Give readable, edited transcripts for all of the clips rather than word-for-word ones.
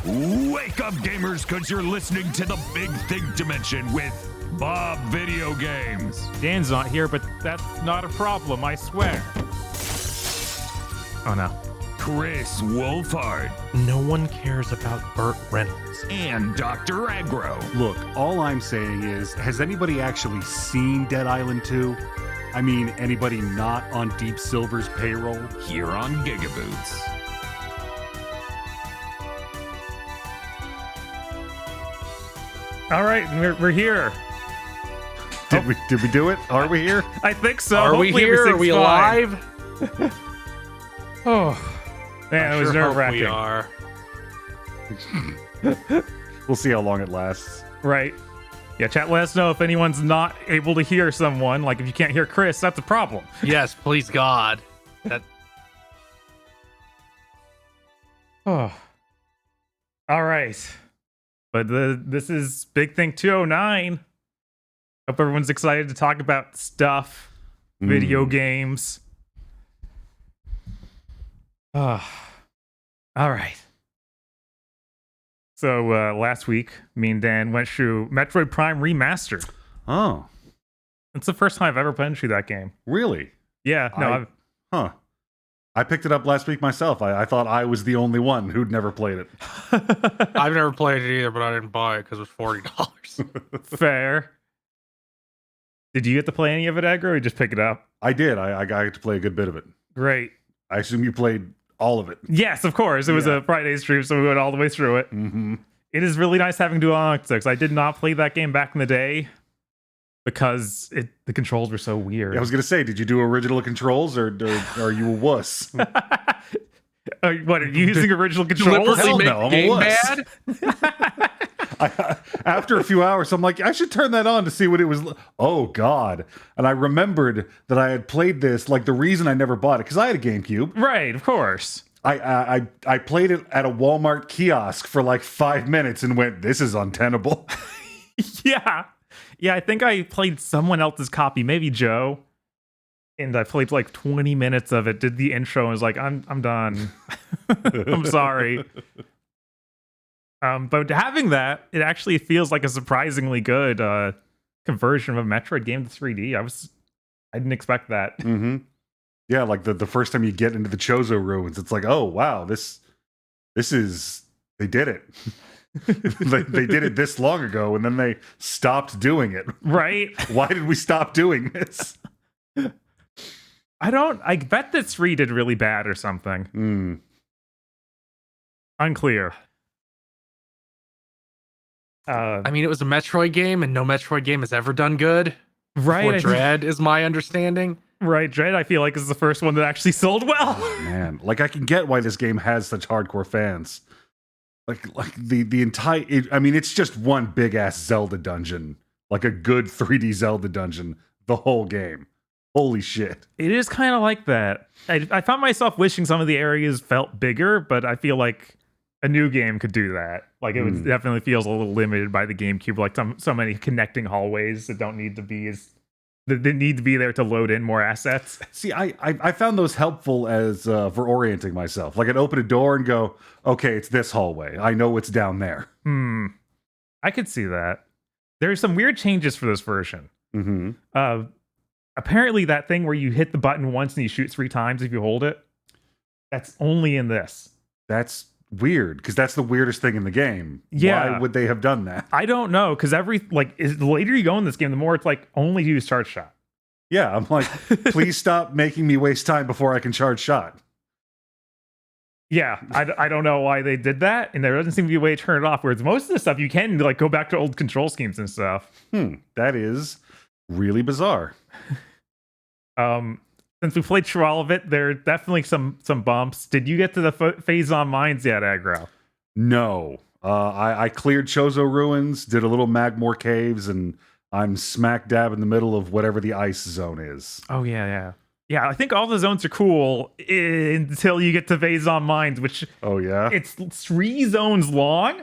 Wake up, gamers, because you're listening to the Big Thing Dimension with Bob Video Games. Dan's not here, but that's not a problem, I swear. Oh no. Chris Wolfhard. No one cares about Burt Reynolds. And Dr. Aggro. Look, all I'm saying is, has anybody actually seen Dead Island 2? I mean, anybody not on Deep Silver's payroll? Here on GigaBoots. All right, we're here. Did we do it? Are we here? I think so. Are we Hopefully here? Are we alive? Oh, man, it was nerve-wracking. We are. We'll see how long it lasts. Right. Yeah, chat, let us know if anyone's not able to hear someone. Like, if you can't hear Chris, that's a problem. Yes, please God. Oh. All right. But this is Big Thing 209. Hope everyone's excited to talk about stuff, video games. All right. So last week, me and Dan went through Metroid Prime Remastered. Oh. It's the first time I've ever been through that game. Really? Yeah, no, I picked it up last week myself. I thought I was the only one who'd never played it. I've never played it either, but I didn't buy it because it was $40. Fair. Did you get to play any of it, Aggro, or you just pick it up? I did. I got to play a good bit of it. Great. I assume you played all of it. Yes, of course. It was a Friday stream, so we went all the way through it. Mm-hmm. It is really nice having dual analog. I did not play that game back in the day because the controls were so weird. I was going to say, did you do original controls or are you a wuss? What, are you using original controls? Hell no, I'm a wuss. Bad? After a few hours, I'm like, I should turn that on to see what it was. Oh, God. And I remembered that I had played this, like the reason I never bought it, because I had a GameCube. Right, of course. I played it at a Walmart kiosk for like 5 minutes and went, this is untenable. Yeah. Yeah, I think I played someone else's copy, maybe Joe. And I played like 20 minutes of it, did the intro, and was like, I'm done. I'm sorry. But having that, it actually feels like a surprisingly good conversion of a Metroid game to 3D. I didn't expect that. Mm-hmm. Yeah, like the first time you get into the Chozo ruins, it's like, oh wow, this is, they did it. they did it this long ago, and then they stopped doing it. Right? Why did we stop doing this? I bet that 3 did really bad or something. Unclear. I mean, it was a Metroid game, and no Metroid game has ever done good. Right. Or Dread is my understanding. Right, Dread, I feel like is the first one that actually sold well. Oh, man, like I can get why this game has such hardcore fans. Like the entire, it's just one big ass Zelda dungeon, like a good 3D Zelda dungeon, the whole game. Holy shit. It is kind of like that. I found myself wishing some of the areas felt bigger, but I feel like a new game could do that. Like it definitely feels a little limited by the GameCube, like so many connecting hallways that don't need to be they need to be there to load in more assets. See, I found those helpful as for orienting myself. Like I'd open a door and go, okay, it's this hallway. I know what's down there. I could see that. There's some weird changes for this version. Mm-hmm. Apparently that thing where you hit the button once and you shoot 3 times if you hold it, that's only in this. That's weird, because that's the weirdest thing in the game. Yeah. Why would they have done that? I don't know, because the later you go in this game, the more it's like only use charge shot. Yeah, I'm like, please stop making me waste time before I can charge shot. Yeah, I don't know why they did that, and there doesn't seem to be a way to turn it off, whereas most of the stuff you can like go back to old control schemes and stuff. That is really bizarre. Since we played through all of it, there are definitely some bumps. Did you get to the phase on mines yet, Aggro? No. I cleared Chozo ruins, did a little Magmore caves, and I'm smack dab in the middle of whatever the ice zone is. Oh, yeah. Yeah, I think all the zones are cool until you get to Phazon Mines, which... Oh, yeah? It's 3 zones long.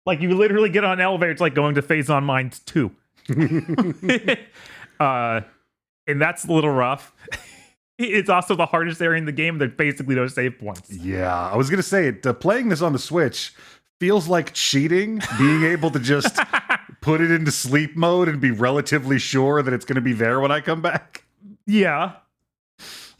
Like, you literally get on an elevator, it's like going to Phazon Mines 2. And that's a little rough. It's also the hardest area in the game. There's basically no save points. Yeah, I was going to say, playing this on the Switch feels like cheating, being able to just put it into sleep mode and be relatively sure that it's going to be there when I come back. Yeah.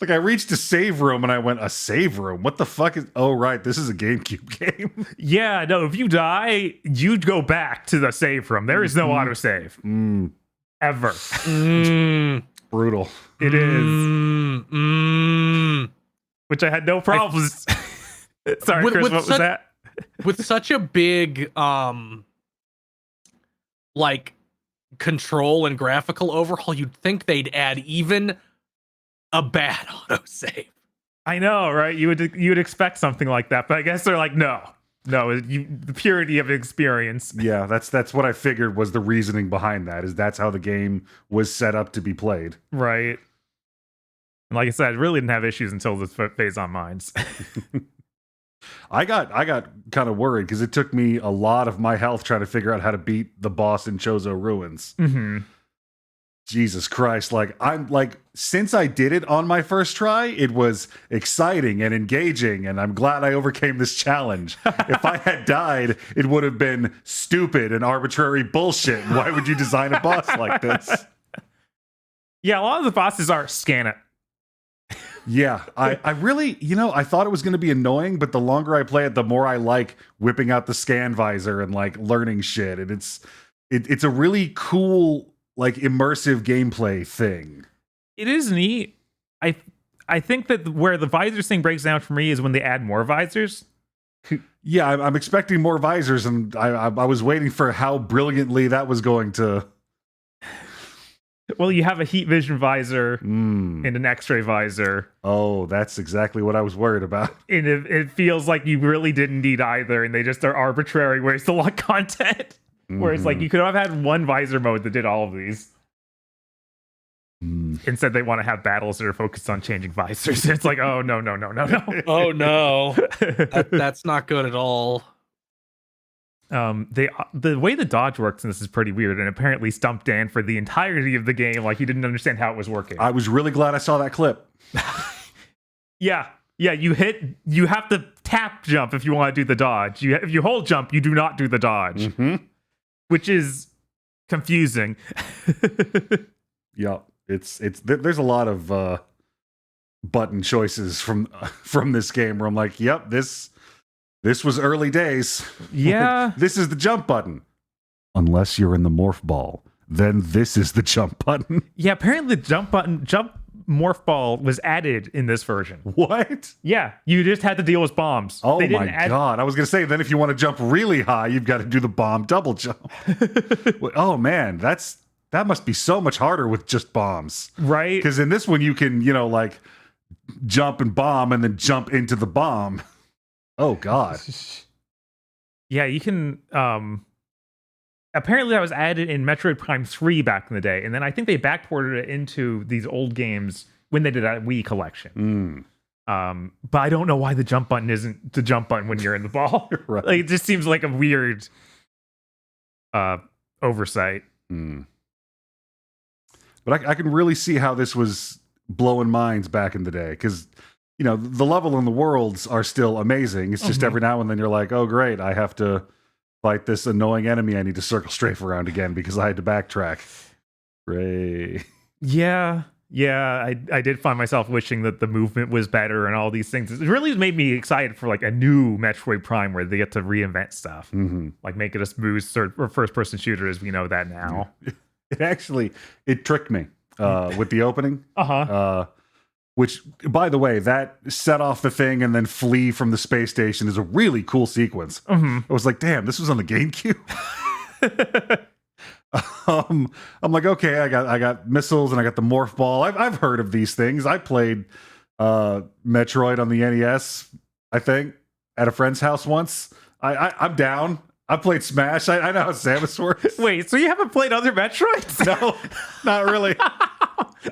Like, I reached a save room and I went, a save room? What the fuck is... Oh, right, this is a GameCube game. Yeah, no, if you die, you go back to the save room. There is no autosave. Ever. Brutal. It is. Which I had no problems. Sorry, Chris, what was that? With such a big, like, control and graphical overhaul, you'd think they'd add even a bad autosave. I know, right? You would expect something like that, but I guess they're like, no, the purity of experience. Yeah, that's what I figured was the reasoning behind that. Is that's how the game was set up to be played. Right. And like I said, I really didn't have issues until this phase on mines. I got kind of worried because it took me a lot of my health trying to figure out how to beat the boss in Chozo Ruins. Mm-hmm. Jesus Christ, since I did it on my first try, it was exciting and engaging, and I'm glad I overcame this challenge. If I had died, it would have been stupid and arbitrary bullshit. Why would you design a boss like this? Yeah, a lot of the bosses are scan it. Yeah, I really, I thought it was going to be annoying, but the longer I play it, the more I like whipping out the scan visor and like learning shit, and it's a really cool, like, immersive gameplay thing. It is neat. I think that where the visors thing breaks down for me is when they add more visors. Yeah, I'm expecting more visors, and I was waiting for how brilliantly that was going to... Well, you have a heat vision visor and an x-ray visor. Oh, that's exactly what I was worried about. And it feels like you really didn't need either, and they just are arbitrary ways to lock content. Whereas, like, you could have had one visor mode that did all of these. Instead, they want to have battles that are focused on changing visors. It's like, oh, no. Oh, no. That's not good at all. The way the dodge works in this is pretty weird, and apparently stumped Dan for the entirety of the game. Like, he didn't understand how it was working. I was really glad I saw that clip. Yeah, you have to tap jump if you want to do the dodge. If you hold jump, you do not do the dodge. Which is confusing. Yeah, there's a lot of button choices from this game where I'm like, yep, this was early days. Yeah. This is the jump button. Unless you're in the morph ball, then this is the jump button. Yeah, apparently the jump morph ball was added in this version. What? Yeah, you just had to deal with bombs. Oh my god. I was going to say, then if you want to jump really high, you've got to do the bomb double jump. Oh man, that must be so much harder with just bombs. Right? Because in this one, you can, like, jump and bomb and then jump into the bomb. Oh god. Yeah, you can apparently that was added in Metroid Prime 3 back in the day, and then I think they backported it into these old games when they did that Wii collection. But I don't know why the jump button isn't the jump button when you're in the ball. Right. Like, it just seems like a weird oversight. But I can really see how this was blowing minds back in the day, because the level and the worlds are still amazing. It's just every now and then you're like, oh great, I have to fight this annoying enemy I need to circle strafe around again because I had to backtrack. Ray. Yeah, I did find myself wishing that the movement was better and all these things. It really made me excited for, like, a new Metroid Prime where they get to reinvent stuff. Like, make it a smooth first-person shooter as we know that now. It tricked me with the opening. Which, by the way, that set off the thing and then flee from the space station is a really cool sequence. I was like, damn, this was on the GameCube? I'm like, okay, I got missiles and I got the morph ball. I've heard of these things. I played Metroid on the NES, I think, at a friend's house once. I'm down. I played Smash. I know how Samus works. Wait, so you haven't played other Metroids? No, not really.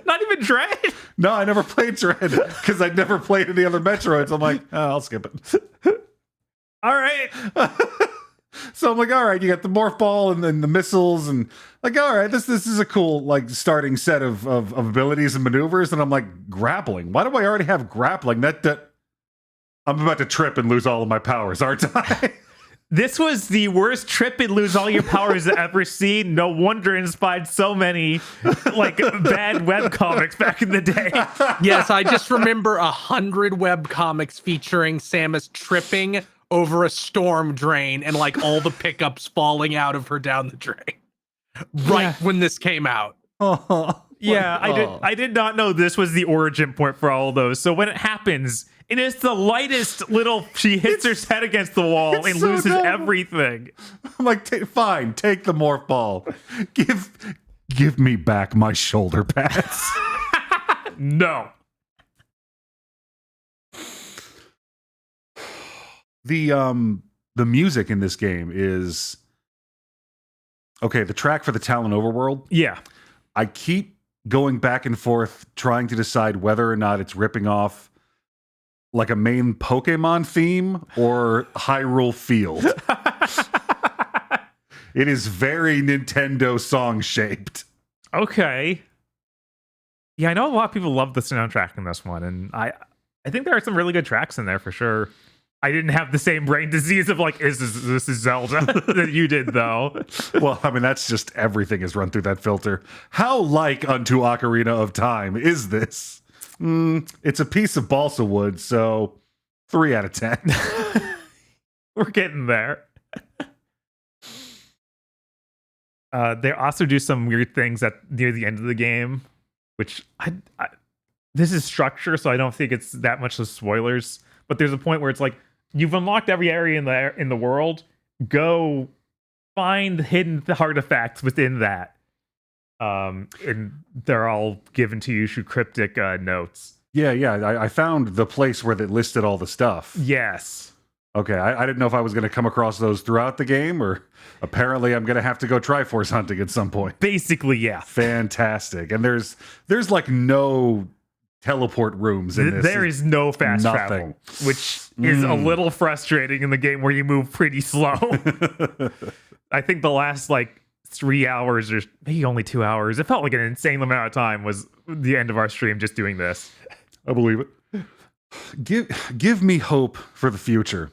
Not even Dread? No, I never played Dread because I'd never played any other Metroids. I'm like, oh, I'll skip it. All right. So I'm like, all right, you got the morph ball and then the missiles, and like, all right, this is a cool, like, starting set of abilities and maneuvers. And I'm like, grappling. Why do I already have grappling? That I'm about to trip and lose all of my powers, aren't I? This was the worst trip and lose all your powers I've ever seen. No wonder it inspired so many like bad webcomics back in the day. Yes, I just remember 100 webcomics featuring Samus tripping over a storm drain and like all the pickups falling out of her down the drain. Right when this came out. Yeah, I did not know this was the origin point for all of those. So when it happens, it is the lightest little. She hits her head against the wall and so loses dumb. everything. I'm like, fine, take the morph ball. Give me back my shoulder pads. No. The music in this game is okay. The track for the Talon Overworld. Yeah. I keep going back and forth trying to decide whether or not it's ripping off like a main Pokemon theme or Hyrule Field. It is very Nintendo song shaped. Okay. Yeah, I know a lot of people love the soundtrack in this one, and I think there are some really good tracks in there for sure. I didn't have the same brain disease of like, this is Zelda that you did though. Well, I mean, that's just everything is run through that filter. How like unto Ocarina of Time is this? It's a piece of balsa wood, so 3 out of 10. We're getting there. They also do some weird things near the end of the game, which this is structure, so I don't think it's that much of spoilers. But there's a point where it's like, you've unlocked every area in the world. Go find hidden artifacts within that. And they're all given to you through cryptic notes. Yeah. I found the place where they listed all the stuff. Yes. Okay, I didn't know if I was going to come across those throughout the game, or apparently I'm going to have to go Triforce hunting at some point. Basically, yeah. Fantastic. And there's like no teleport rooms in this. There is no fast Nothing. travel, which is a little frustrating in the game where you move pretty slow. I think the last like 3 hours or maybe only 2 hours, it felt like an insane amount of time, was the end of our stream just doing this. I believe it. Give me hope for the future.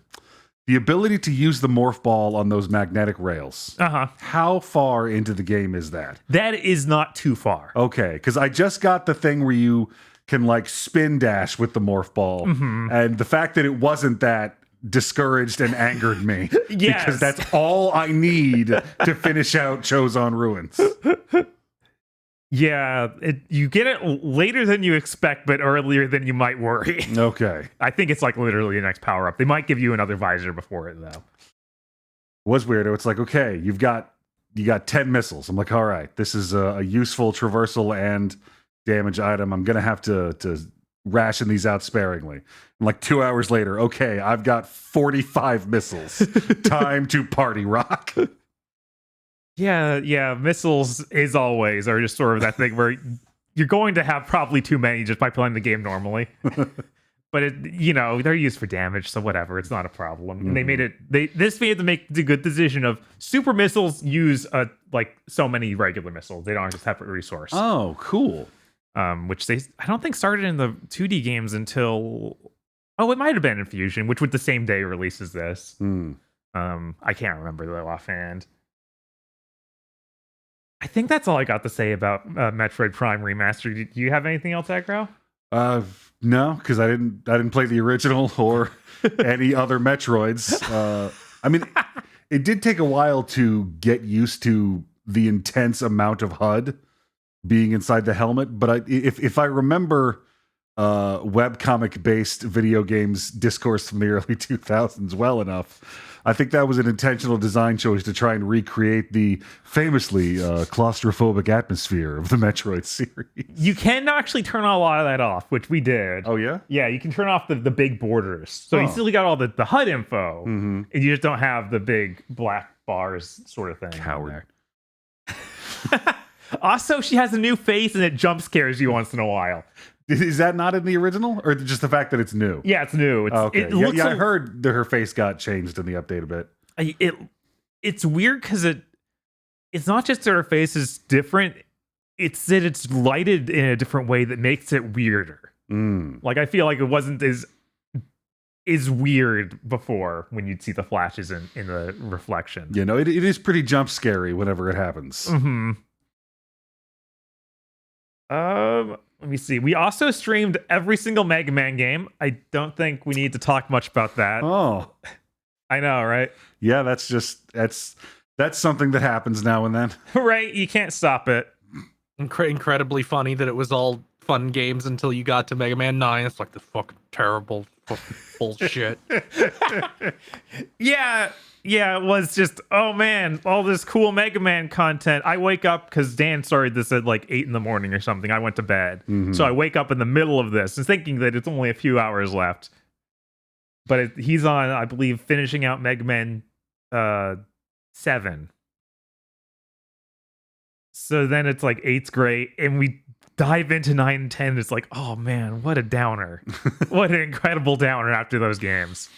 The ability to use the morph ball on those magnetic rails. Uh-huh. How far into the game is that? That is not too far. Okay, because I just got the thing where you can like spin dash with the morph ball. And the fact that it wasn't that discouraged and angered me. Yes. Because that's all I need to finish out Cho'Zon Ruins. Yeah, you get it later than you expect, but earlier than you might worry. Okay. I think it's like literally the next power up. They might give you another visor before it, though. Was weirdo. It's like, okay, you got 10 missiles. I'm like, all right, this is a useful traversal and damage item. I'm gonna have to ration these out sparingly. And like 2 hours later, okay, I've got 45 missiles. Time to party rock. Yeah, missiles is always are just sort of that thing where you're going to have probably too many just by playing the game normally. But they're used for damage, so whatever, it's not a problem. And they made to make the good decision of super missiles use like so many regular missiles. They don't have a separate resource. Oh, cool. Which I don't think started in the 2D games until it might have been in Fusion, which was the same day releases this. I can't remember though offhand. I think that's all I got to say about Metroid Prime Remastered. Do you have anything else, Aggro? No, because I didn't play the original or any other Metroids. I mean, it did take a while to get used to the intense amount of HUD being inside the helmet. But if I remember webcomic based video games discourse from the early 2000s well enough, I think that was an intentional design choice to try and recreate the famously claustrophobic atmosphere of the Metroid series. You can actually turn a lot of that off, which we did. Oh, yeah? Yeah, you can turn off the big borders. So you still got all the HUD info, and you just don't have the big black bars sort of thing. Coward. Also, she has a new face, and it jump scares you once in a while. Is that not in the original, or just the fact that it's new? Yeah, it's new. Okay. It looks I heard that her face got changed in the update a bit. It's weird because it's not just that her face is different. It's that it's lighted in a different way that makes it weirder. Like I feel like it wasn't as is weird before when you'd see the flashes in the reflection. You know, it is pretty jump scary whenever it happens. Mm-hmm. Let me see. We also streamed every single Mega Man game. I don't think we need to talk much about that. Oh, I know, right? yeah, that's something that happens now and then. Right? You can't stop it. Incredibly funny that it was all fun games until you got to Mega Man 9. It's like the fucking terrible fucking bullshit. Yeah, it was just, oh man, all this cool Mega Man content. I wake up because Dan started this at like 8 in the morning or something. I went to bed. So I wake up in the middle of this and thinking that it's only a few hours left. But he's on, I believe, finishing out Mega Man 7. So then it's like 8's great, and we dive into 9 and 10. It's like, oh man, what a downer. What an incredible downer after those games.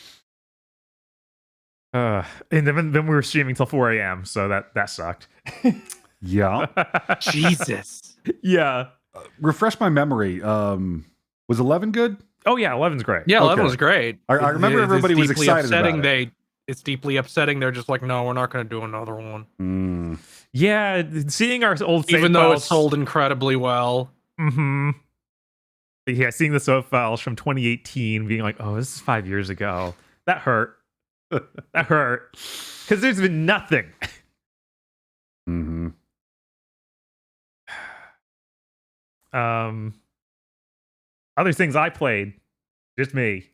And then we were streaming till 4 a.m., so that sucked. Yeah. Jesus. Yeah. Refresh my memory. Was 11 good? Oh yeah, 11's great. Yeah, 11 Okay. was great. I remember everybody was deeply excited upsetting. about it. It's deeply upsetting. They're just like, no, we're not going to do another one. Yeah, seeing our old save Even though files, it sold incredibly well. Mm-hmm. Yeah, seeing the save files from 2018, being like, oh, this is 5 years ago. That hurt. That hurt. Because there's been nothing. Mm-hmm. Other things I played, just me.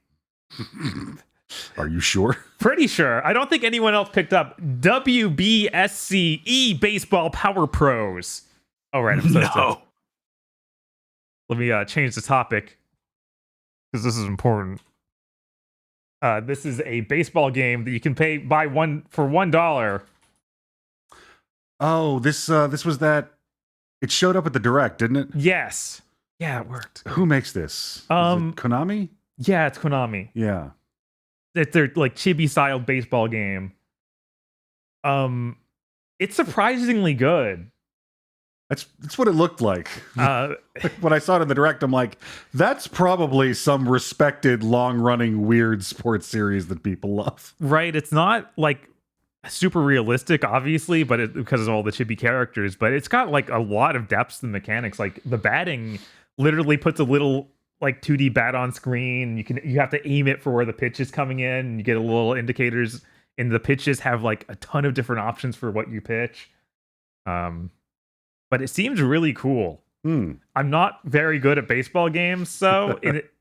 Are you sure? Pretty sure. I don't think anyone else picked up WBSCE Baseball Power Pros. Oh, right. I'm so No. Let me change the topic because this is important. This is a baseball game that you can buy for $1. Oh, this was that. It showed up at the Direct, didn't it? Yes. Yeah, it worked. Who makes this? Is it Konami? Yeah, it's Konami. Yeah. It's their like chibi-style baseball game. It's surprisingly good. That's what it looked like. When I saw it in the Direct, I'm like, that's probably some respected, long-running, weird sports series that people love. Right. It's not like super realistic, obviously, but because of all the chibi characters, but it's got like a lot of depth and mechanics. Like the batting literally puts a little like 2D bat on screen. You have to aim it for where the pitch is coming in, and you get a little indicators, and the pitches have like a ton of different options for what you pitch. But it seems really cool. I'm not very good at baseball games, so it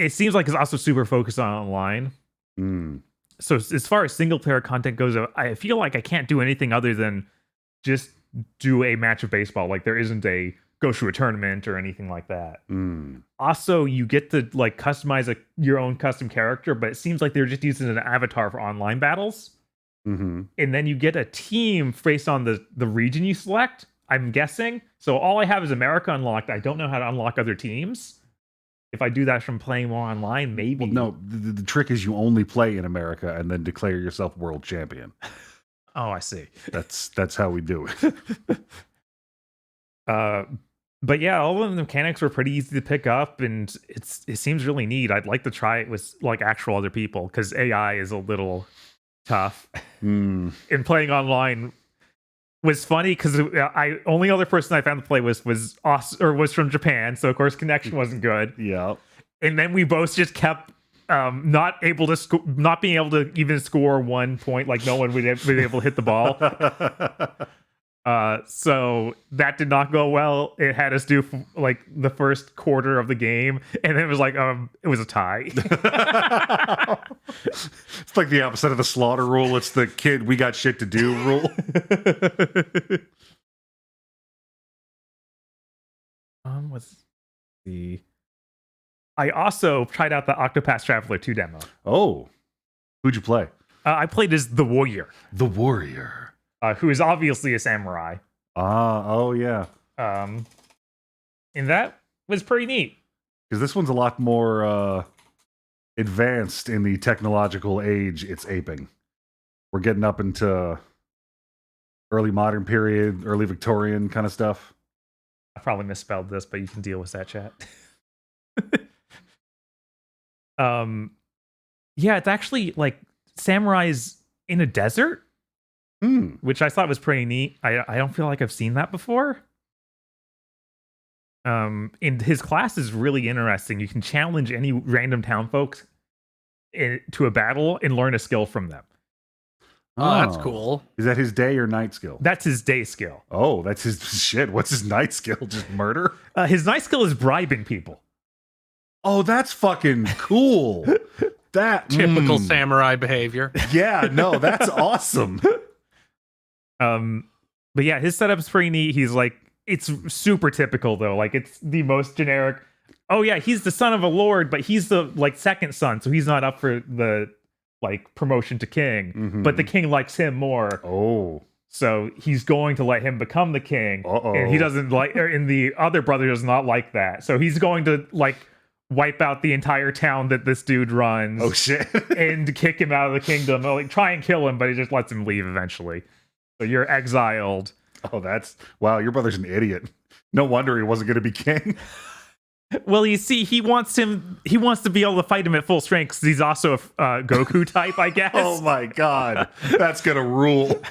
seems like it's also super focused on online. So as far as single player content goes, I feel like I can't do anything other than just do a match of baseball. Like there isn't a go through a tournament or anything like that. Also, you get to like customize your own custom character, but it seems like they're just using an avatar for online battles. And then you get a team based on the region you select, I'm guessing. So all I have is America unlocked. I don't know how to unlock other teams. If I do that from playing more online, maybe. Well, no, the trick is you only play in America and then declare yourself world champion. Oh, I see. That's how we do it. But yeah, all of the mechanics were pretty easy to pick up, and it seems really neat. I'd like to try it with like actual other people because AI is a little tough. And playing online was funny because only other person I found to play was from Japan, so of course connection wasn't good. Yeah, and then we both just kept not being able to even score 1 point. Like no one would be able to hit the ball. So that did not go well. It had us do like the first quarter of the game, and then it was like it was a tie. It's like the opposite of the slaughter rule. It's the kid we got shit to do rule. I also tried out the Octopath Traveler 2 demo. Oh, who'd you play? I played as the Warrior. The Warrior. Who is obviously a samurai. Oh yeah. And that was pretty neat. Because this one's a lot more advanced in the technological age it's aping. We're getting up into early modern period, early Victorian kind of stuff. I probably misspelled this, but you can deal with that, chat. Yeah, it's actually like samurais in a desert, which I thought was pretty neat. I don't feel like I've seen that before. And his class is really interesting. You can challenge any random town folks to a battle and learn a skill from them. Oh, that's cool. Is that his day or night skill? That's his day skill. Oh, that's his shit. What's his night skill? Just murder? His night skill is bribing people. Oh, that's fucking cool. That Typical samurai behavior. Yeah, no, that's awesome. But yeah, his setup is pretty neat. He's like, it's super typical though. Like it's the most generic. Oh yeah, he's the son of a lord, but he's the like second son, so he's not up for the like promotion to king. But the king likes him more. Oh. So he's going to let him become the king. Uh-oh. And he doesn't like, and the other brother does not like that. So he's going to like wipe out the entire town that this dude runs. Oh shit. And kick him out of the kingdom. Or, like try and kill him, but he just lets him leave eventually. So you're exiled. Oh, that's wow. Your brother's an idiot. No wonder he wasn't going to be king. Well, you see, he wants to be able to fight him at full strength because he's also a Goku type, I guess. Oh my god, that's gonna rule.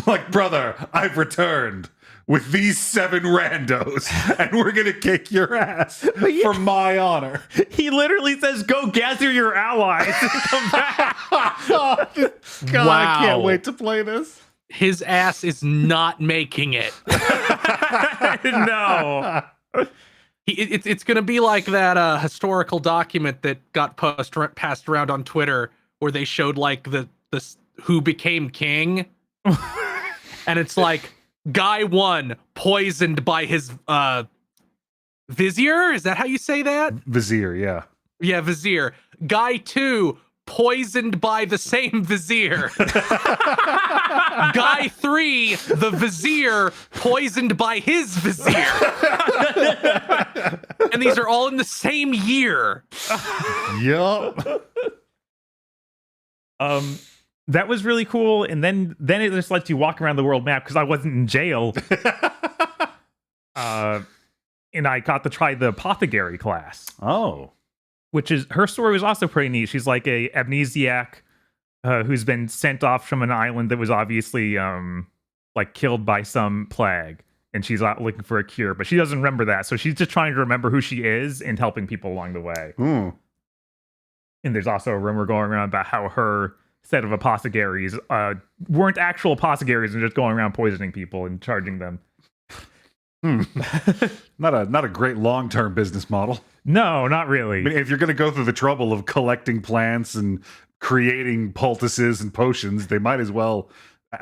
Like, brother, I've returned with these 7 randos, and we're gonna kick your ass for my honor. He literally says, "Go gather your allies and come back." God, Wow. I can't wait to play this. His ass is not making it. No. It's going to be like that historical document that got passed around on Twitter where they showed like the who became king. And it's like guy 1 poisoned by his vizier. Is that how you say that? Vizier, yeah. Yeah, vizier. Guy 2 poisoned by the same vizier. Guy 3, the vizier, poisoned by his vizier. And these are all in the same year. Yup. That was really cool. And then it just lets you walk around the world map because I wasn't in jail. And I got to try the apothecary class. Oh. Which is, her story was also pretty neat. She's like a amnesiac who's been sent off from an island that was obviously like killed by some plague, and she's out looking for a cure, but she doesn't remember that, so she's just trying to remember who she is and helping people along the way. Mm. And there's also a rumor going around about how her set of apothecaries weren't actual apothecaries and just going around poisoning people and charging them. Not a great long-term business model. No, not really. I mean, if you're going to go through the trouble of collecting plants and creating poultices and potions, they might as well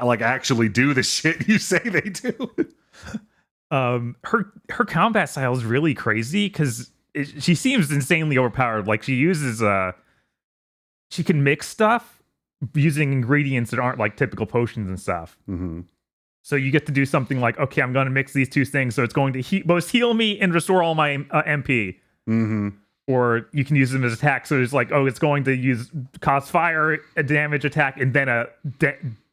like actually do the shit you say they do. Her combat style is really crazy because she seems insanely overpowered. Like she uses she can mix stuff using ingredients that aren't like typical potions and stuff. Mm-hmm. So you get to do something like, okay, I'm going to mix these two things, so it's going to both heal me and restore all my MP. Mm-hmm. Or you can use them as attack. So it's like, oh, it's going to cause fire, a damage attack, and then a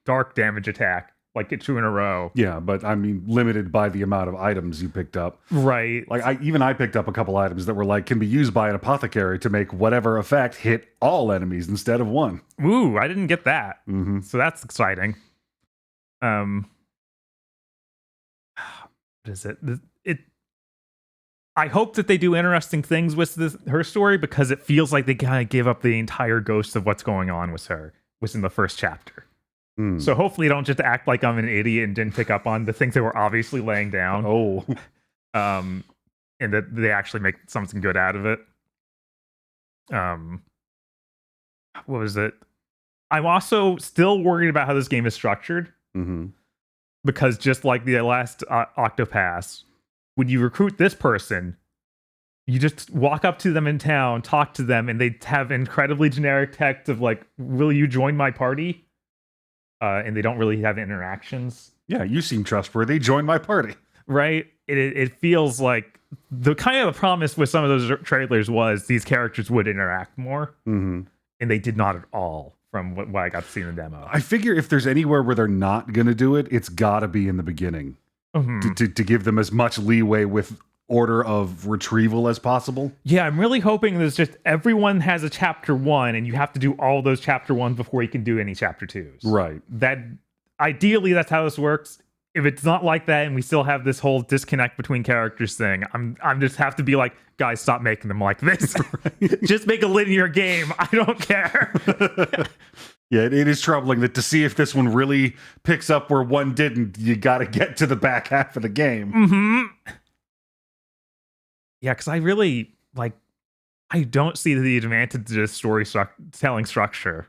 dark damage attack, like get 2 in a row. Yeah, but I mean, limited by the amount of items you picked up. Right. Like I picked up a couple items that were like can be used by an apothecary to make whatever effect hit all enemies instead of one. Ooh, I didn't get that. Mm-hmm. So that's exciting. What is it? I hope that they do interesting things with her story because it feels like they kind of give up the entire ghost of what's going on with her within the first chapter. Mm. So hopefully don't just act like I'm an idiot and didn't pick up on the things they were obviously laying down. Oh. And that they actually make something good out of it. What was it? I'm also still worried about how this game is structured. Mm-hmm. Because just like the last Octopass, when you recruit this person, you just walk up to them in town, talk to them, and they have incredibly generic text of like, will you join my party? And they don't really have interactions. Yeah, you seem trustworthy. Join my party. Right? It feels like the kind of the promise with some of those trailers was these characters would interact more. Mm-hmm. And they did not at all from what I got to see in the demo. I figure if there's anywhere where they're not going to do it, it's got to be in the beginning. Mm-hmm. To give them as much leeway with order of retrieval as possible. Yeah, I'm really hoping there's just everyone has a chapter 1 and you have to do all those chapter 1s before you can do any chapter 2s. Right. That ideally that's how this works. If it's not like that and we still have this whole disconnect between characters thing, I'm just have to be like, guys, stop making them like this. Just make a linear game. I don't care. Yeah, it is troubling that to see if this one really picks up where one didn't, you got to get to the back half of the game. Mm-hmm. Yeah, because I really I don't see the advantage to this telling structure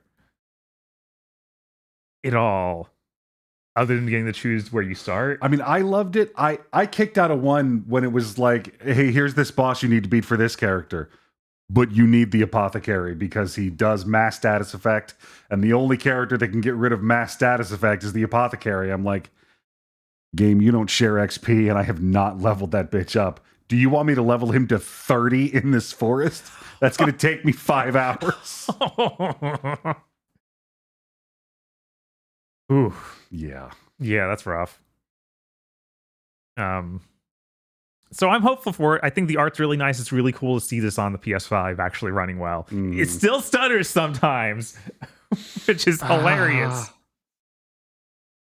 at all, other than getting to choose where you start. I mean, I loved it. I kicked out of one when it was like, hey, here's this boss you need to beat for this character, but you need the apothecary because he does mass status effect, and the only character that can get rid of mass status effect is the apothecary. I'm like, game, you don't share XP, and I have not leveled that bitch up. Do you want me to level him to 30 in this forest? That's going to take me 5 hours. Ooh. Yeah. Yeah, that's rough. So I'm hopeful for it. I think the art's really nice. It's really cool to see this on the PS5 actually running well. It still stutters sometimes, which is hilarious.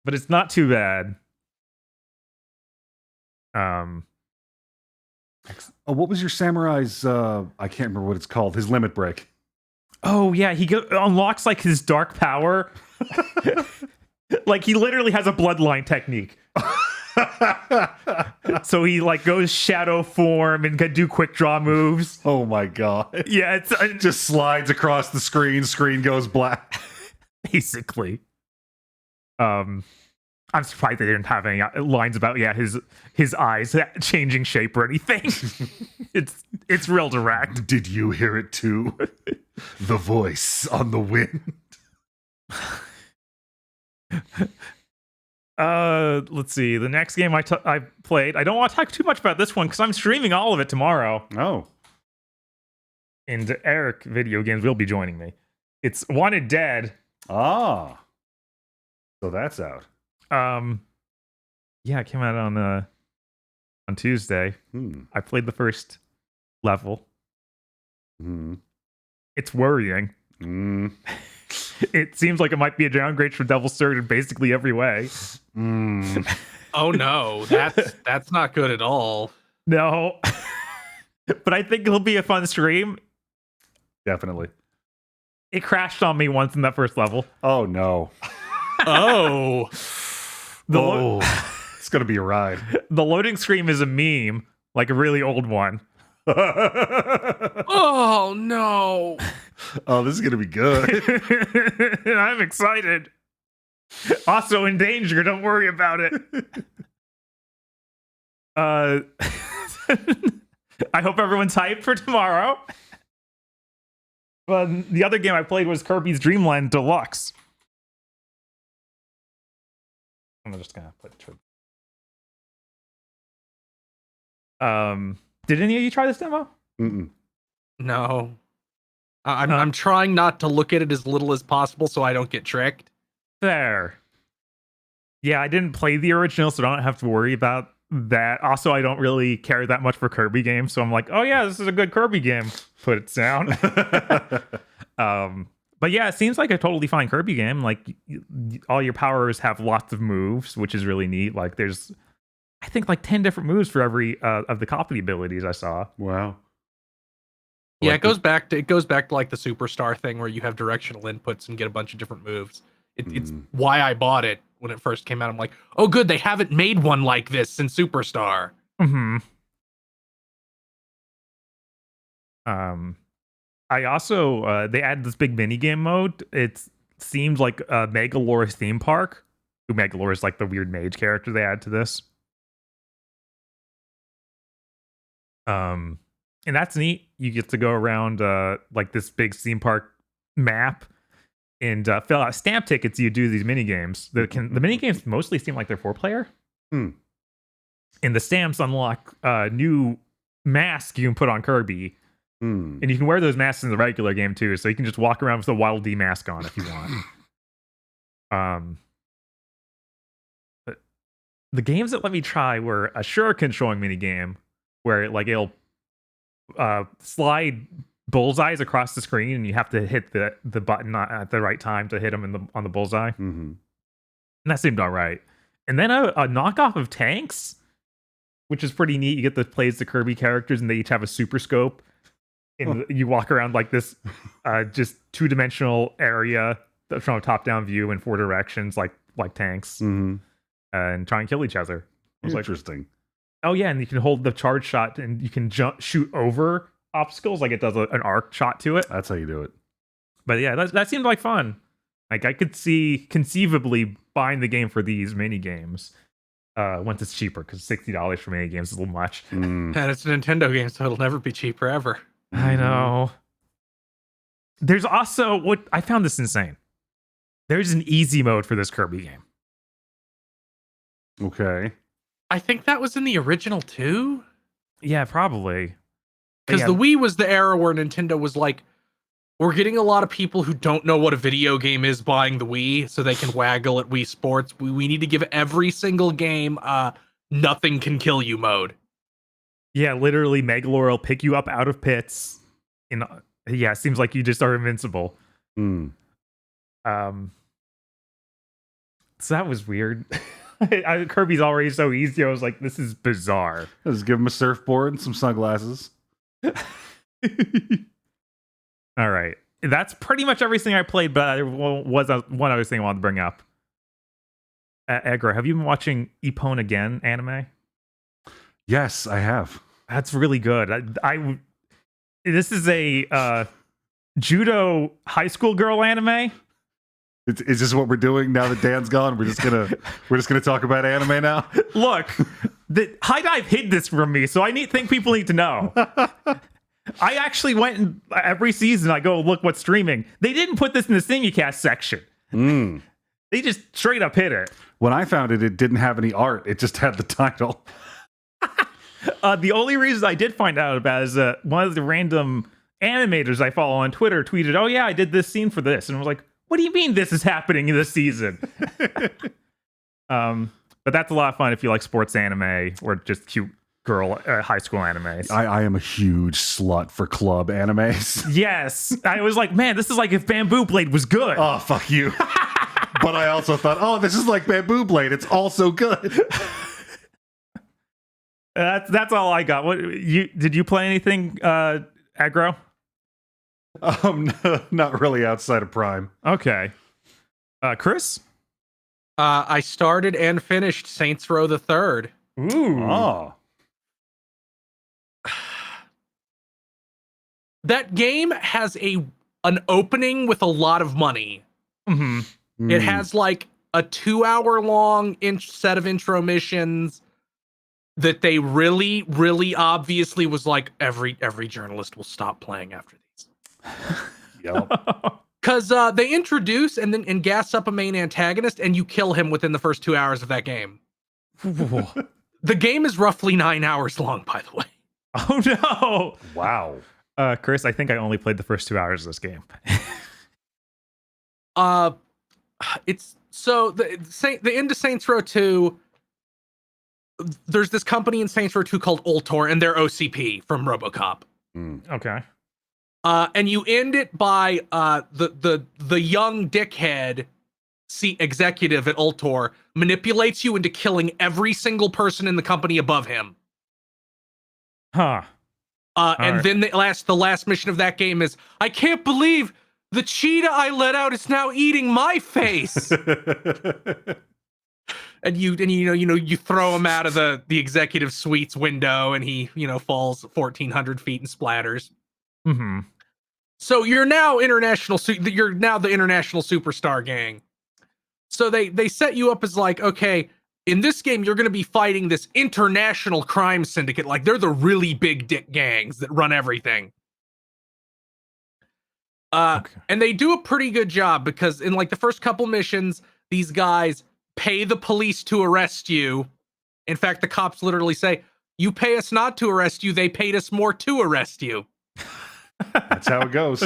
But it's not too bad. What was your samurai's, I can't remember what it's called, his limit break? Oh, yeah, he unlocks, like, his dark power. Like, he literally has a bloodline technique. So he, like, goes shadow form and can do quick draw moves. Oh, my God. Yeah, it's... just slides across the screen goes black. Basically. I'm surprised they didn't have any lines about his eyes changing shape or anything. it's real direct. Did you hear it too? The voice on the wind. Let's see. The next game I played. I don't want to talk too much about this one because I'm streaming all of it tomorrow. Oh. And Eric Video Games will be joining me. It's Wanted Dead. Ah. So that's out. Yeah, it came out on Tuesday. I played the first level. It's worrying. It seems like it might be a downgrade from Devil's Third in basically every way. Oh no, that's not good at all. No. But I think it'll be a fun stream. Definitely. It crashed on me once in that first level. Oh no. Oh. It's gonna be a ride. The loading screen is a meme, like a really old one. Oh no. Oh, this is gonna be good. I'm excited. Also in danger, don't worry about it. I hope everyone's hyped for tomorrow. But the other game I played was Kirby's Dream Land Deluxe. I'm just gonna put did any of you try this demo? No. I'm trying not to look at it as little as possible so I don't get tricked. Fair. Yeah, I didn't play the original, so I don't have to worry about that. Also, I don't really care that much for Kirby games, so I'm like, oh yeah, this is a good Kirby game. Put it down. But yeah, it seems like a totally fine Kirby game. Like, all your powers have lots of moves, which is really neat. Like, there's, I think, like 10 different moves for every of the copy abilities I saw. Wow. Yeah, it goes back to like the Superstar thing where you have directional inputs and get a bunch of different moves. It's why I bought it when it first came out. I'm like, oh good, they haven't made one like this in Superstar. I also they added this big mini game mode. It seems like Megalore's theme park. Who Megalore is like the weird mage character they add to this. And that's neat. You get to go around like this big theme park map and fill out stamp tickets. You do these mini games. The mini games mostly seem like they're 4-player. And the stamps unlock new masks you can put on Kirby. And you can wear those masks in the regular game too, so you can just walk around with a Waddle Dee mask on if you want. But the games that let me try were a Shuriken throwing mini game, where like it'll slide bullseyes across the screen, and you have to hit the button at the right time to hit them on the bullseye. Mm-hmm. And that seemed all right. And then a knockoff of tanks, which is pretty neat. You get to play as the Kirby characters, and they each have a super scope. And you walk around like this just 2-dimensional area from a top-down view in 4 directions, like tanks, and try and kill each other. It was Interesting. Like, oh yeah, and you can hold the charge shot, and you can shoot over obstacles, like it does an arc shot to it. That's how you do it. But yeah, that seemed like fun. Like I could see conceivably buying the game for these mini games once it's cheaper, because $60 for mini games is a little much. And it's a Nintendo game, so it'll never be cheaper ever. I know. There's also what I found this insane. There's an easy mode for this Kirby game. Okay. I think that was in the original too. Yeah, probably. Because the Wii was the era where Nintendo was like, we're getting a lot of people who don't know what a video game is buying the Wii so they can waggle at Wii Sports. We need to give every single game nothing can kill you mode. Yeah, literally Megalore will pick you up out of pits. Yeah, it seems like you just are invincible. Mm. So that was weird. Kirby's already so easy. I was like, this is bizarre. Let's give him a surfboard and some sunglasses. All right. That's pretty much everything I played, but there was one other thing I wanted to bring up. Edgar, have you been watching Ippon Again anime? Yes, I have. That's really good. This is a judo high school girl anime. Is this what we're doing now that Dan's gone? We're just gonna talk about anime now. Look, the High Dive hid this from me, so I think people need to know. I actually went and every season I go look what's streaming. They didn't put this in the Simulcast section. They just straight up hid it. When I found it, it didn't have any art. It just had the title. The only reason I did find out about it is one of the random animators I follow on Twitter tweeted, "Oh yeah, I did this scene for this," and I was like, "What do you mean this is happening in this season?" But that's a lot of fun if you like sports anime or just cute girl high school animes. I am a huge slut for club animes. Yes, I was like, man, this is like if Bamboo Blade was good. Oh, fuck you. But I also thought, oh, this is like Bamboo Blade. It's also good. That's all I got. What did you play anything, Aggro? Not really outside of Prime. Okay. Chris? I started and finished Saints Row the Third. Ooh. Oh. That game has an opening with a lot of money. Mm-hmm. It has like a 2-hour long set of intro missions that they really, really obviously was like, every journalist will stop playing after these. Yep. Because they introduce and gas up a main antagonist, and you kill him within the first 2 hours of that game. The game is roughly 9 hours long, by the way. Oh no! Wow. Chris, I think I only played the first 2 hours of this game. It's so the end of Saints Row 2. There's this company in Saints Row 2 called Ultor, and they're OCP from RoboCop. Okay. And you end it by the young dickhead executive at Ultor manipulates you into killing every single person in the company above him. Huh. And then the last mission of that game is, I can't believe the cheetah I let out is now eating my face. And you throw him out of the executive suite's window, and he falls 1,400 feet and splatters. Mm-hmm. So you're now the international superstar gang. So they set you up as like, okay, in this game you're going to be fighting this international crime syndicate. Like, they're the really big dick gangs that run everything. Okay. And they do a pretty good job, because in like the first couple missions, these guys pay the police to arrest you. In fact, the cops literally say, "You pay us not to arrest you, they paid us more to arrest you." That's how it goes.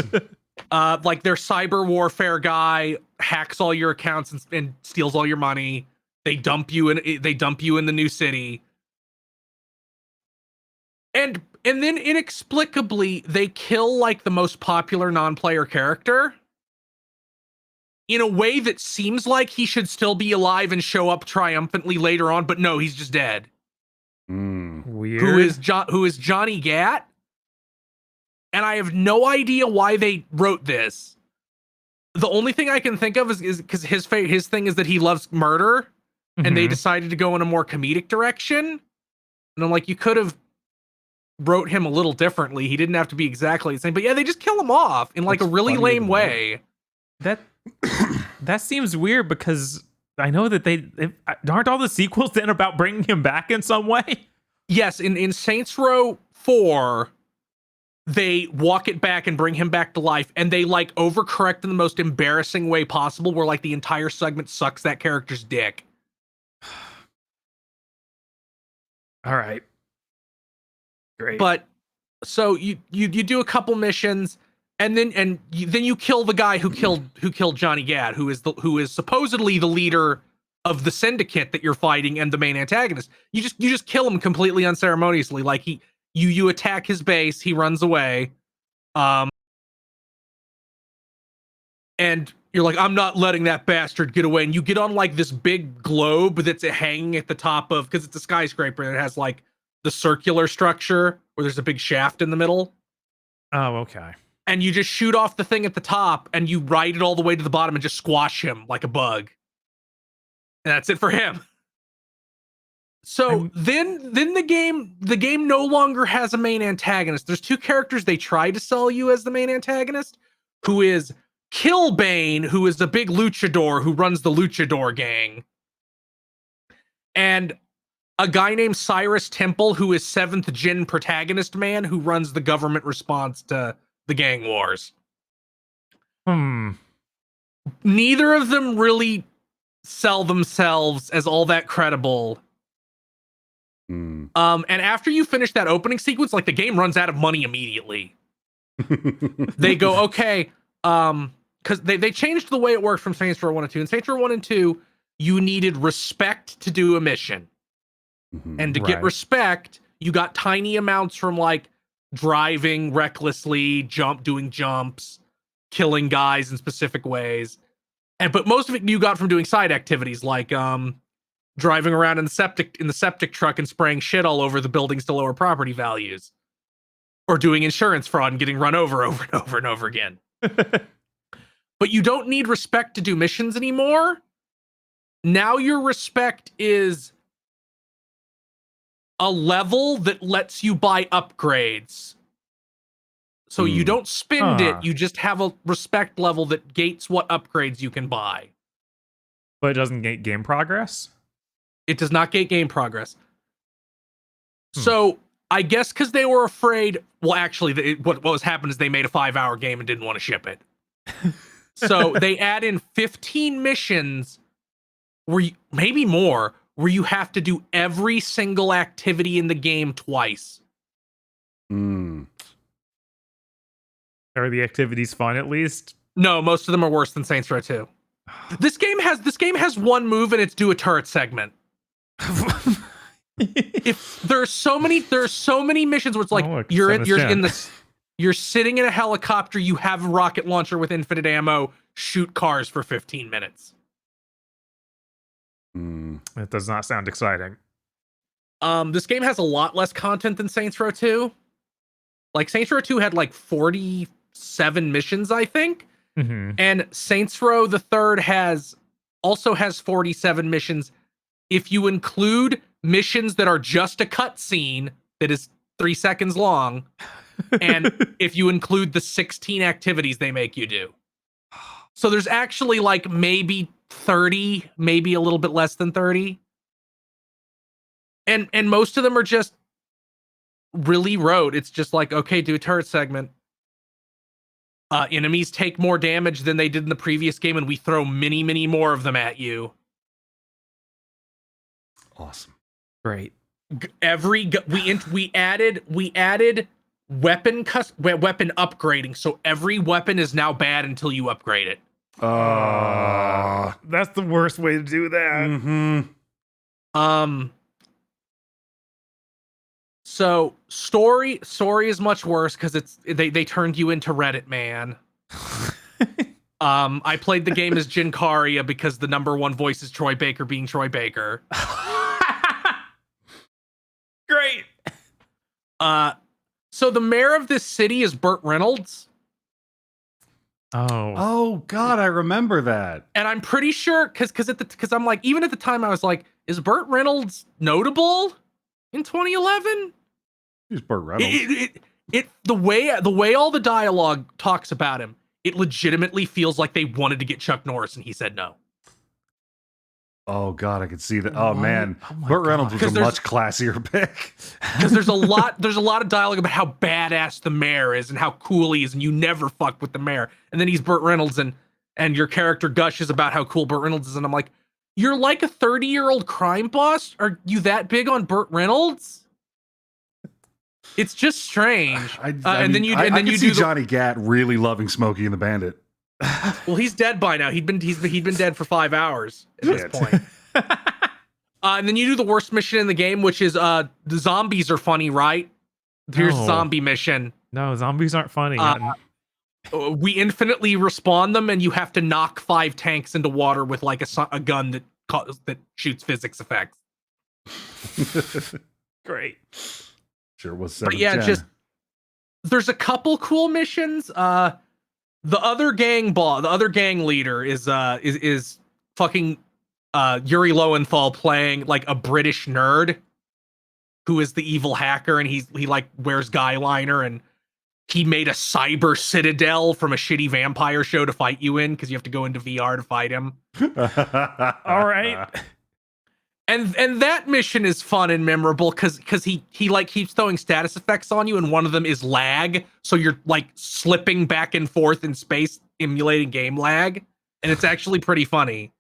Like their cyber warfare guy hacks all your accounts and steals all your money. They dump you in the new city. And then inexplicably, they kill like the most popular non-player character in a way that seems like he should still be alive and show up triumphantly later on, but no, he's just dead. Weird. Who is Johnny Gat? And I have no idea why they wrote this. The only thing I can think of is because his thing is that he loves murder, and they decided to go in a more comedic direction. And I'm like, you could have wrote him a little differently. He didn't have to be exactly the same. But yeah, they just kill him off in like a really lame way. That seems weird because I know that aren't all the sequels then about bringing him back in some way? Yes, in Saints Row 4, they walk it back and bring him back to life, and they like overcorrect in the most embarrassing way possible, where like the entire segment sucks that character's dick. All right. Great. But so you do a couple missions, and then you kill the guy who killed Johnny Gat, who is supposedly the leader of the syndicate that you're fighting and the main antagonist. You just kill him completely unceremoniously. Like you attack his base, he runs away, and you're like, I'm not letting that bastard get away. And you get on like this big globe that's hanging at the top of, because it's a skyscraper and it has like the circular structure where there's a big shaft in the middle. Oh, okay. And you just shoot off the thing at the top and you ride it all the way to the bottom and just squash him like a bug. And that's it for him. So then the game no longer has a main antagonist. There's two characters they try to sell you as the main antagonist, who is Killbane, who is a big luchador who runs the luchador gang, and a guy named Cyrus Temple, who is 7th Gen protagonist man, who runs the government response to the gang wars. Neither of them really sell themselves as all that credible. And after you finish that opening sequence, like the game runs out of money immediately. They go, okay, because they changed the way it worked from Saints Row 1 and 2. In Saints Row 1 and 2, you needed respect to do a mission. And to get respect, you got tiny amounts from like driving recklessly, doing jumps, killing guys in specific ways. But most of it you got from doing side activities like driving around in the septic truck and spraying shit all over the buildings to lower property values, or doing insurance fraud and getting run over and over and over again. But you don't need respect to do missions anymore. Now your respect is a level that lets you buy upgrades. So you don't spend it, you just have a respect level that gates what upgrades you can buy. But it doesn't gate game progress? It does not gate game progress. So I guess because they were afraid, well, actually, what was happened is they made a 5-hour game and didn't want to ship it. So they add in 15 missions maybe more, where you have to do every single activity in the game twice. Are the activities fun at least? No, most of them are worse than Saints Row 2. This game has one move and it's do a turret segment. If there's so many missions where it's like you're sitting in a helicopter, you have a rocket launcher with infinite ammo, shoot cars for 15 minutes. It does not sound exciting. This game has a lot less content than Saints Row 2. Like Saints Row 2 had like 47 missions, I think. And Saints Row the Third also has 47 missions. If you include missions that are just a cutscene that is 3 seconds long, and if you include the 16 activities they make you do. So there's actually like maybe 30, maybe a little bit less than 30. And most of them are just really rote. It's just like, okay, do a turret segment. Enemies take more damage than they did in the previous game, and we throw many, many more of them at you. Awesome. Great. We added weapon upgrading, so every weapon is now bad until you upgrade it. That's the worst way to So So story is much worse because they turned you into Reddit man. I played the game as Jinkaria because the #1 voice is Troy Baker being Troy Baker. Great. So the mayor of this city is Burt Reynolds. Oh God, I remember that. And I'm pretty sure because I'm like, even at the time I was like, is Burt Reynolds notable in 2011? He's Burt Reynolds. The way all the dialogue talks about him, it legitimately feels like they wanted to get Chuck Norris and he said no. Oh God, I could see that. Oh man, Oh Burt Reynolds God. was a much classier pick. Because there's a lot of dialogue about how badass the mayor is and how cool he is, and you never fuck with the mayor. And then he's Burt Reynolds, and your character gushes about how cool Burt Reynolds is, and I'm like, you're like a 30-year-old crime boss? Are you that big on Burt Reynolds? It's just strange. I can see Johnny Gat really loving Smokey and the Bandit. Well, he's dead by now. He'd been dead for 5 hours at this point. And then you do the worst mission in the game, which is the zombies are funny, right? Here's a zombie mission. No, zombies aren't funny. We infinitely respawn them, and you have to knock 5 tanks into water with like a gun that shoots physics effects. Great. Sure was. But yeah, just there's a couple cool missions. The other gang leader is fucking Yuri Lowenthal playing like a British nerd who is the evil hacker, and he like wears guy liner, and he made a cyber citadel from a shitty vampire show to fight you in because you have to go into VR to fight him. All right. And that mission is fun and memorable because he like keeps throwing status effects on you, and one of them is lag, so you're like slipping back and forth in space, emulating game lag, and it's actually pretty funny.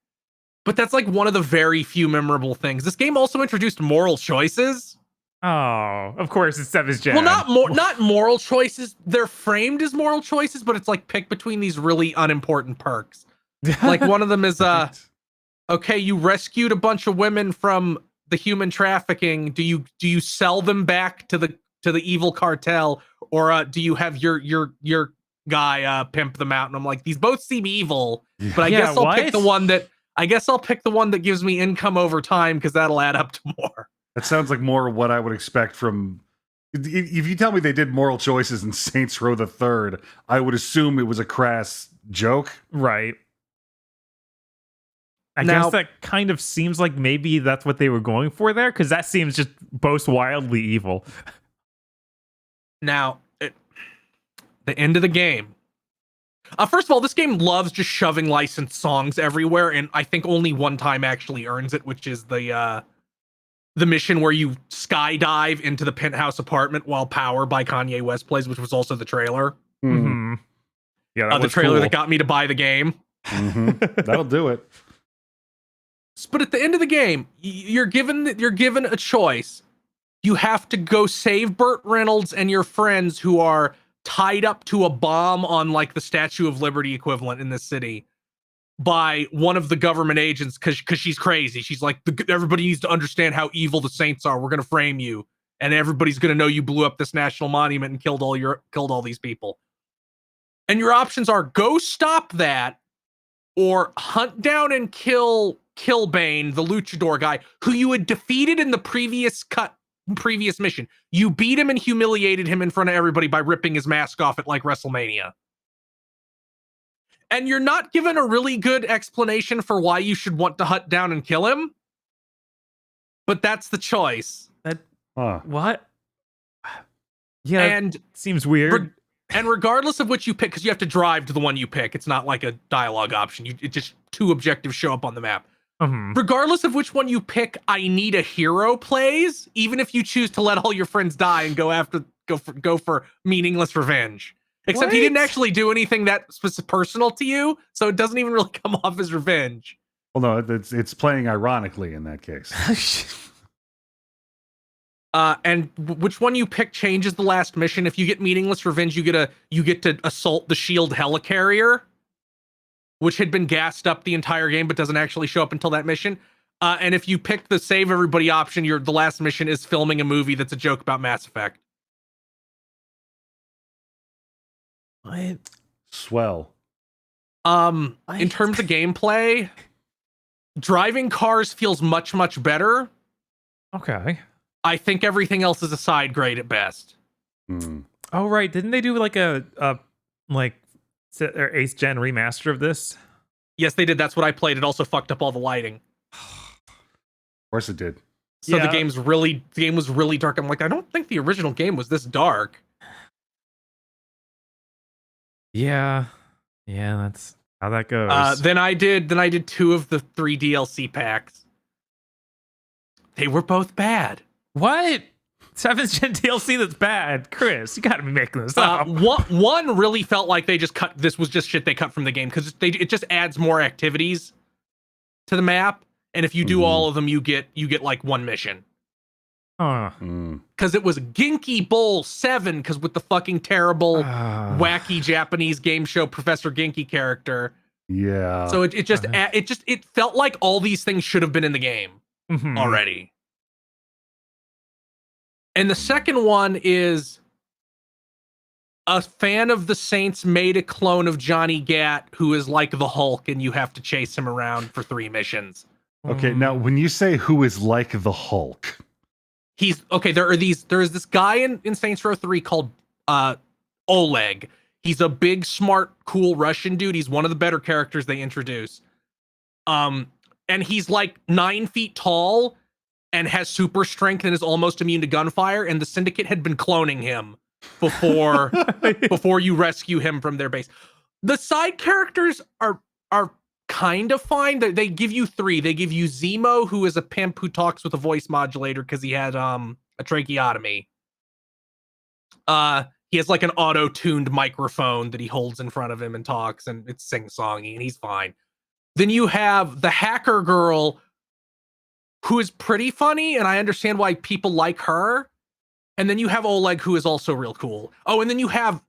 But that's like one of the very few memorable things. This game also introduced moral choices. Oh, of course it's Seven's Gen. Well, not moral choices. They're framed as moral choices, but it's like pick between these really unimportant perks. Like one of them is okay, you rescued a bunch of women from the human trafficking. Do you sell them back to the evil cartel, or do you have your guy pimp them out? And I'm like, these both seem evil, but I guess I'll pick the one that gives me income over time because that'll add up to more. That sounds like more what I would expect from. If you tell me they did moral choices in Saints Row the Third, I would assume it was a crass joke. Right. I guess that kind of seems like maybe that's what they were going for there, because that seems just both wildly evil. Now, the end of the game. First of all, this game loves just shoving licensed songs everywhere, and I think only one time actually earns it, which is the mission where you skydive into the penthouse apartment while Power by Kanye West plays, which was also the trailer. Mm-hmm. Yeah, that the was trailer cool. that got me to buy the game. Mm-hmm. That'll do it. But at the end of the game, you're given a choice. You have to go save Burt Reynolds and your friends who are tied up to a bomb on like the Statue of Liberty equivalent in this city by one of the government agents because she's crazy. She's like, everybody needs to understand how evil the Saints are. We're gonna frame you, and everybody's gonna know you blew up this national monument and killed all these people. And your options are go stop that, or hunt down and kill Bane, the luchador guy, who you had defeated in the previous mission. You beat him and humiliated him in front of everybody by ripping his mask off at like WrestleMania. And you're not given a really good explanation for why you should want to hunt down and kill him. But that's the choice. What? Yeah, and seems weird. And regardless of which you pick, because you have to drive to the one you pick, it's not like a dialogue option. It just 2 objectives show up on the map. Mm-hmm. Regardless of which one you pick, I Need a Hero plays, even if you choose to let all your friends die and go for meaningless revenge. Except he didn't actually do anything that personal to you, so it doesn't even really come off as revenge. Well, no, it's playing ironically in that case. And which one you pick changes the last mission. If you get meaningless revenge, you get to assault the Shield helicarrier, which had been gassed up the entire game but doesn't actually show up until that mission. And if you pick the save everybody option, the last mission is filming a movie that's a joke about Mass Effect. What? Swell. In terms of gameplay, driving cars feels much, much better. Okay. I think everything else is a side grade at best. Oh right, didn't they do like a like 8th gen remaster of this? Yes, they did. That's what I played. It also fucked up all the lighting. Of course it did. So Yeah. the game was really dark. I'm like, I don't think the original game was this dark. Yeah, that's how that goes. Then I did 2 of the 3 DLC packs. They were both bad. What? 7th gen DLC that's bad, Chris? You got to be making this up. One really felt like they just cut. This was just shit they cut from the game because it just adds more activities to the map, and if you do all of them, you get like 1 mission. Because it was Genki Bowl 7, because with the fucking terrible, wacky Japanese game show Professor Genki character. Yeah. So it felt like all these things should have been in the game already. And the second one is a fan of the Saints made a clone of Johnny Gat who is like the Hulk, and you have to chase him around for 3 missions. Okay, now when you say who is like the Hulk, He's okay. There is this guy in Saints Row 3 called Oleg. He's a big, smart, cool Russian dude. He's one of the better characters they introduce. And he's like 9 feet tall and has super strength and is almost immune to gunfire. And the Syndicate had been cloning him before you rescue him from their base. The side characters are kind of fine. They give you 3. They give you Zemo, who is a pimp who talks with a voice modulator because he had a tracheotomy. He has like an auto-tuned microphone that he holds in front of him and talks, and it's sing-songy, and he's fine. Then you have the hacker girl, who is pretty funny, and I understand why people like her. And then you have Oleg, who is also real cool. Oh, and then you have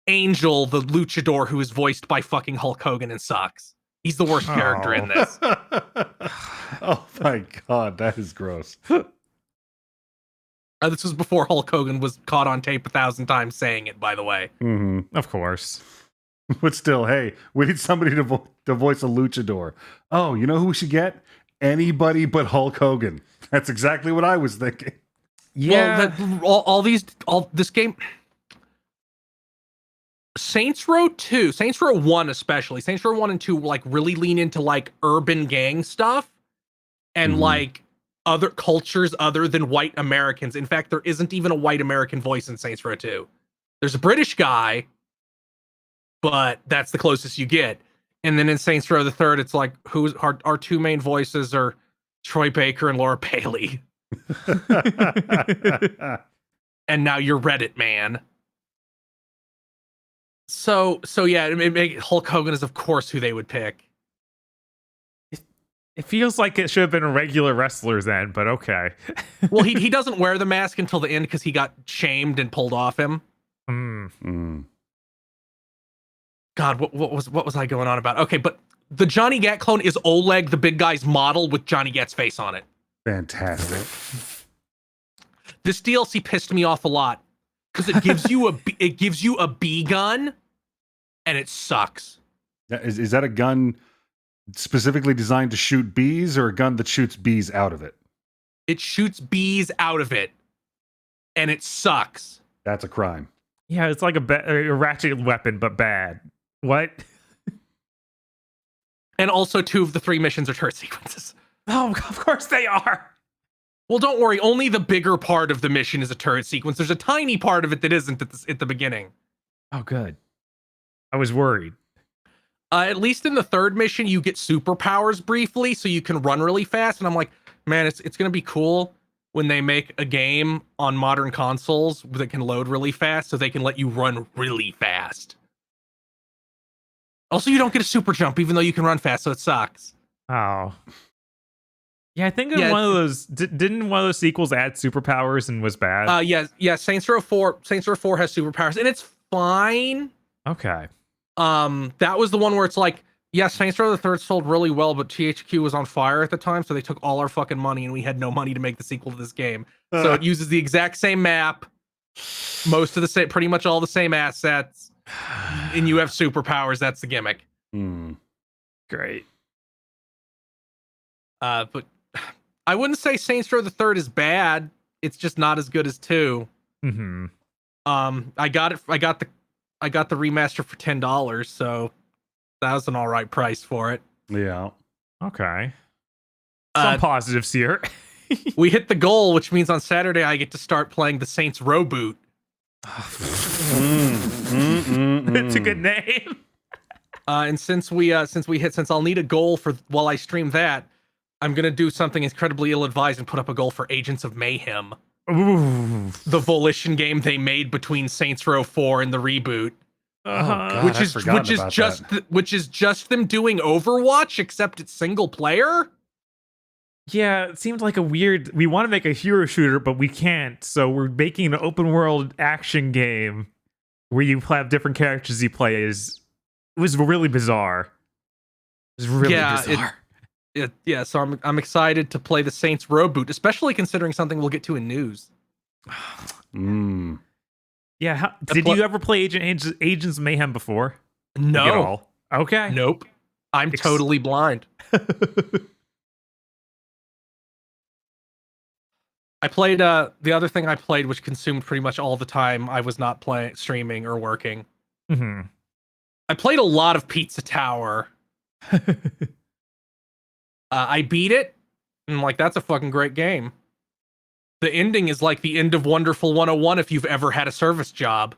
Angel, the luchador, who is voiced by fucking Hulk Hogan and sucks. He's the worst character in this. Oh my god, that is gross. This was before Hulk Hogan was caught on tape 1,000 times saying it, by the way. Of course. But still, hey, we need somebody to voice a luchador. Oh, you know who we should get? Anybody but Hulk Hogan. That's exactly what I was thinking. Yeah. Well, this game. Saints Row 2, Saints Row 1 especially, Saints Row 1 and 2 like really lean into like urban gang stuff and like other cultures other than white Americans. In fact, there isn't even a white American voice in Saints Row 2. There's a British guy, but that's the closest you get. And then in Saints Row the Third, it's like our 2 main voices are Troy Baker and Laura Paley. And now you're Reddit man. So yeah, Hulk Hogan is of course who they would pick. It feels like it should have been a regular wrestler then, but okay. Well, he doesn't wear the mask until the end because he got shamed and pulled off him. God, what was I going on about? Okay, but the Johnny Gat clone is Oleg, the big guy's model with Johnny Gat's face on it. Fantastic. This DLC pissed me off a lot because it gives you a B gun, and it sucks. Is that a gun specifically designed to shoot bees, or a gun that shoots bees out of it? It shoots bees out of it, and it sucks. That's a crime. Yeah, it's like a ratchet weapon, but bad. What? And also 2 of the 3 missions are turret sequences. Oh, of course they are. Well, don't worry. Only the bigger part of the mission is a turret sequence. There's a tiny part of it that isn't at the beginning. Oh, good. I was worried. At least in the 3rd mission, you get superpowers briefly, so you can run really fast. And I'm like, man, it's going to be cool when they make a game on modern consoles that can load really fast, so they can let you run really fast. Also, you don't get a super jump, even though you can run fast, so it sucks. Oh. Yeah, I think one of those didn't one of those sequels add superpowers and was bad. Yeah. Saints Row 4 has superpowers, and it's fine. Okay. That was the one where it's like Yeah, Saints Row the Third sold really well, but THQ was on fire at the time, so they took all our fucking money, and we had no money to make the sequel to this game. So it uses the exact same map, most of the same, pretty much all the same assets, and you have superpowers. That's the gimmick. Great. But I wouldn't say Saints Row the Third is bad. It's just not as good as 2. Mm-hmm. I got the remaster for $10, so that was an all right price for it. Yeah. Okay. Some positives here. We hit the goal, which means on Saturday I get to start playing the Saints Row boot. It's a good name. And since I'll need a goal for while I stream that, I'm gonna do something incredibly ill-advised and put up a goal for Agents of Mayhem. Ooh. The Volition game they made between Saints Row 4 and the reboot. God, which I is forgot about that. which is just them doing Overwatch, except it's single player. Yeah, it seems like a weird. We want to make a hero shooter, but we can't. So we're making an open world action game where you have different characters you play as. It was really bizarre. It was really bizarre. So I'm excited to play the Saints Row boot, especially considering something we'll get to in news. Yeah, did you ever play Agents Mayhem before? No. At all? Okay. Nope. I'm totally blind. I played the other thing I played, which consumed pretty much all the time I was not streaming or working. Mm-hmm. I played a lot of Pizza Tower. I beat it, and like that's a fucking great game. The ending is like the end of Wonderful 101 if you've ever had a service job.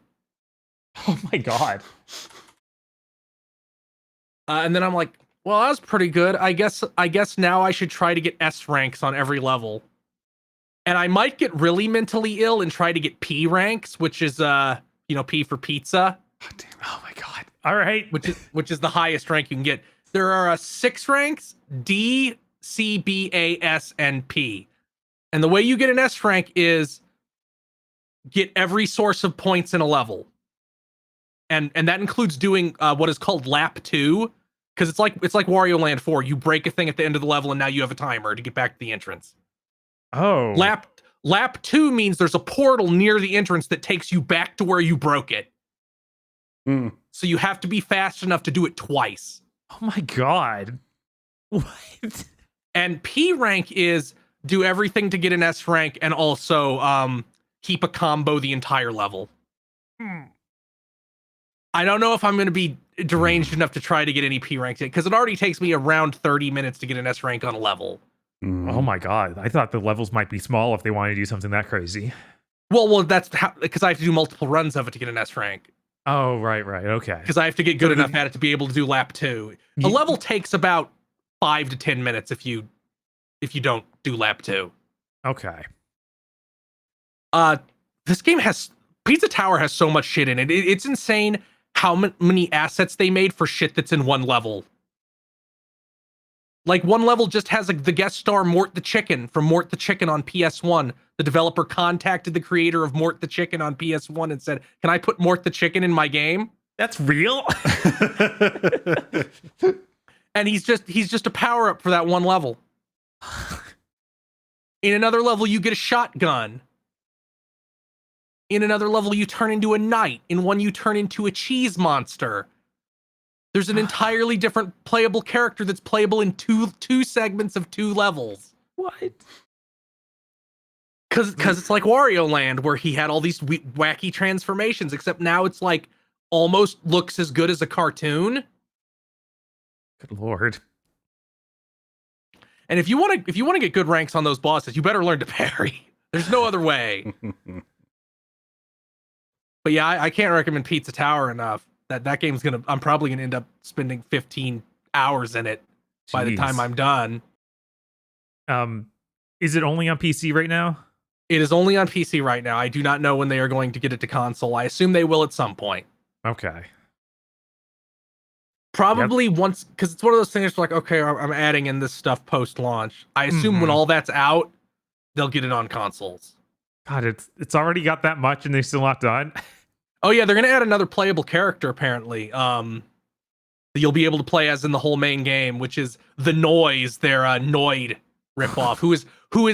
Oh my god. And then I'm like, well, that was pretty good. I guess now I should try to get S ranks on every level. And I might get really mentally ill and try to get P ranks, which is P for pizza. Oh, damn. Oh my god. All right. Which is the highest rank you can get. There are 6 ranks: D, C, B, A, S, and P. And the way you get an S rank is get every source of points in a level. And that includes doing what is called lap 2, because it's like Wario Land 4. You break a thing at the end of the level and now you have a timer to get back to the entrance. Oh. Lap 2 means there's a portal near the entrance that takes you back to where you broke it. So you have to be fast enough to do it twice. Oh my god. What? And P rank is do everything to get an S rank and also keep a combo the entire level. I don't know if I'm going to be deranged enough to try to get any P ranks yet, because it already takes me around 30 minutes to get an S rank on a level. Oh my god. I thought the levels might be small if they wanted to do something that crazy. Well, that's because I have to do multiple runs of it to get an S rank. Oh, right, okay. Because I have to get good enough at it to be able to do lap 2. A level takes about 5 to 10 minutes if you don't do lap 2. Okay. This game Pizza Tower has so much shit in it. It's insane how many assets they made for shit that's in one level. Like one level just has the guest star Mort the Chicken from Mort the Chicken on PS1. The developer contacted the creator of Mort the Chicken on PS1 and said, "Can I put Mort the Chicken in my game?" That's real? And he's just a power up for that one level. In another level, you get a shotgun. In another level, you turn into a knight. In one, you turn into a cheese monster. There's an entirely different playable character that's playable in two segments of 2 levels. What? Because it's like Wario Land, where he had all these wacky transformations, except now it's like almost looks as good as a cartoon. Good lord. And if you want to get good ranks on those bosses, you better learn to parry. There's no other way. But yeah, I can't recommend Pizza Tower enough. That game's I'm probably gonna end up spending 15 hours in it by the time I'm done. Is it only on PC right now? It is only on PC right now. I do not know when they are going to get it to console. I assume they will at some point. Okay. Probably once, because it's one of those things where like, okay, I'm adding in this stuff post-launch. I assume when all that's out, they'll get it on consoles. God, it's already got that much and they're still not done. Oh yeah, they're gonna add another playable character apparently. that you'll be able to play as in the whole main game, which is the Noise, their Noid ripoff. Who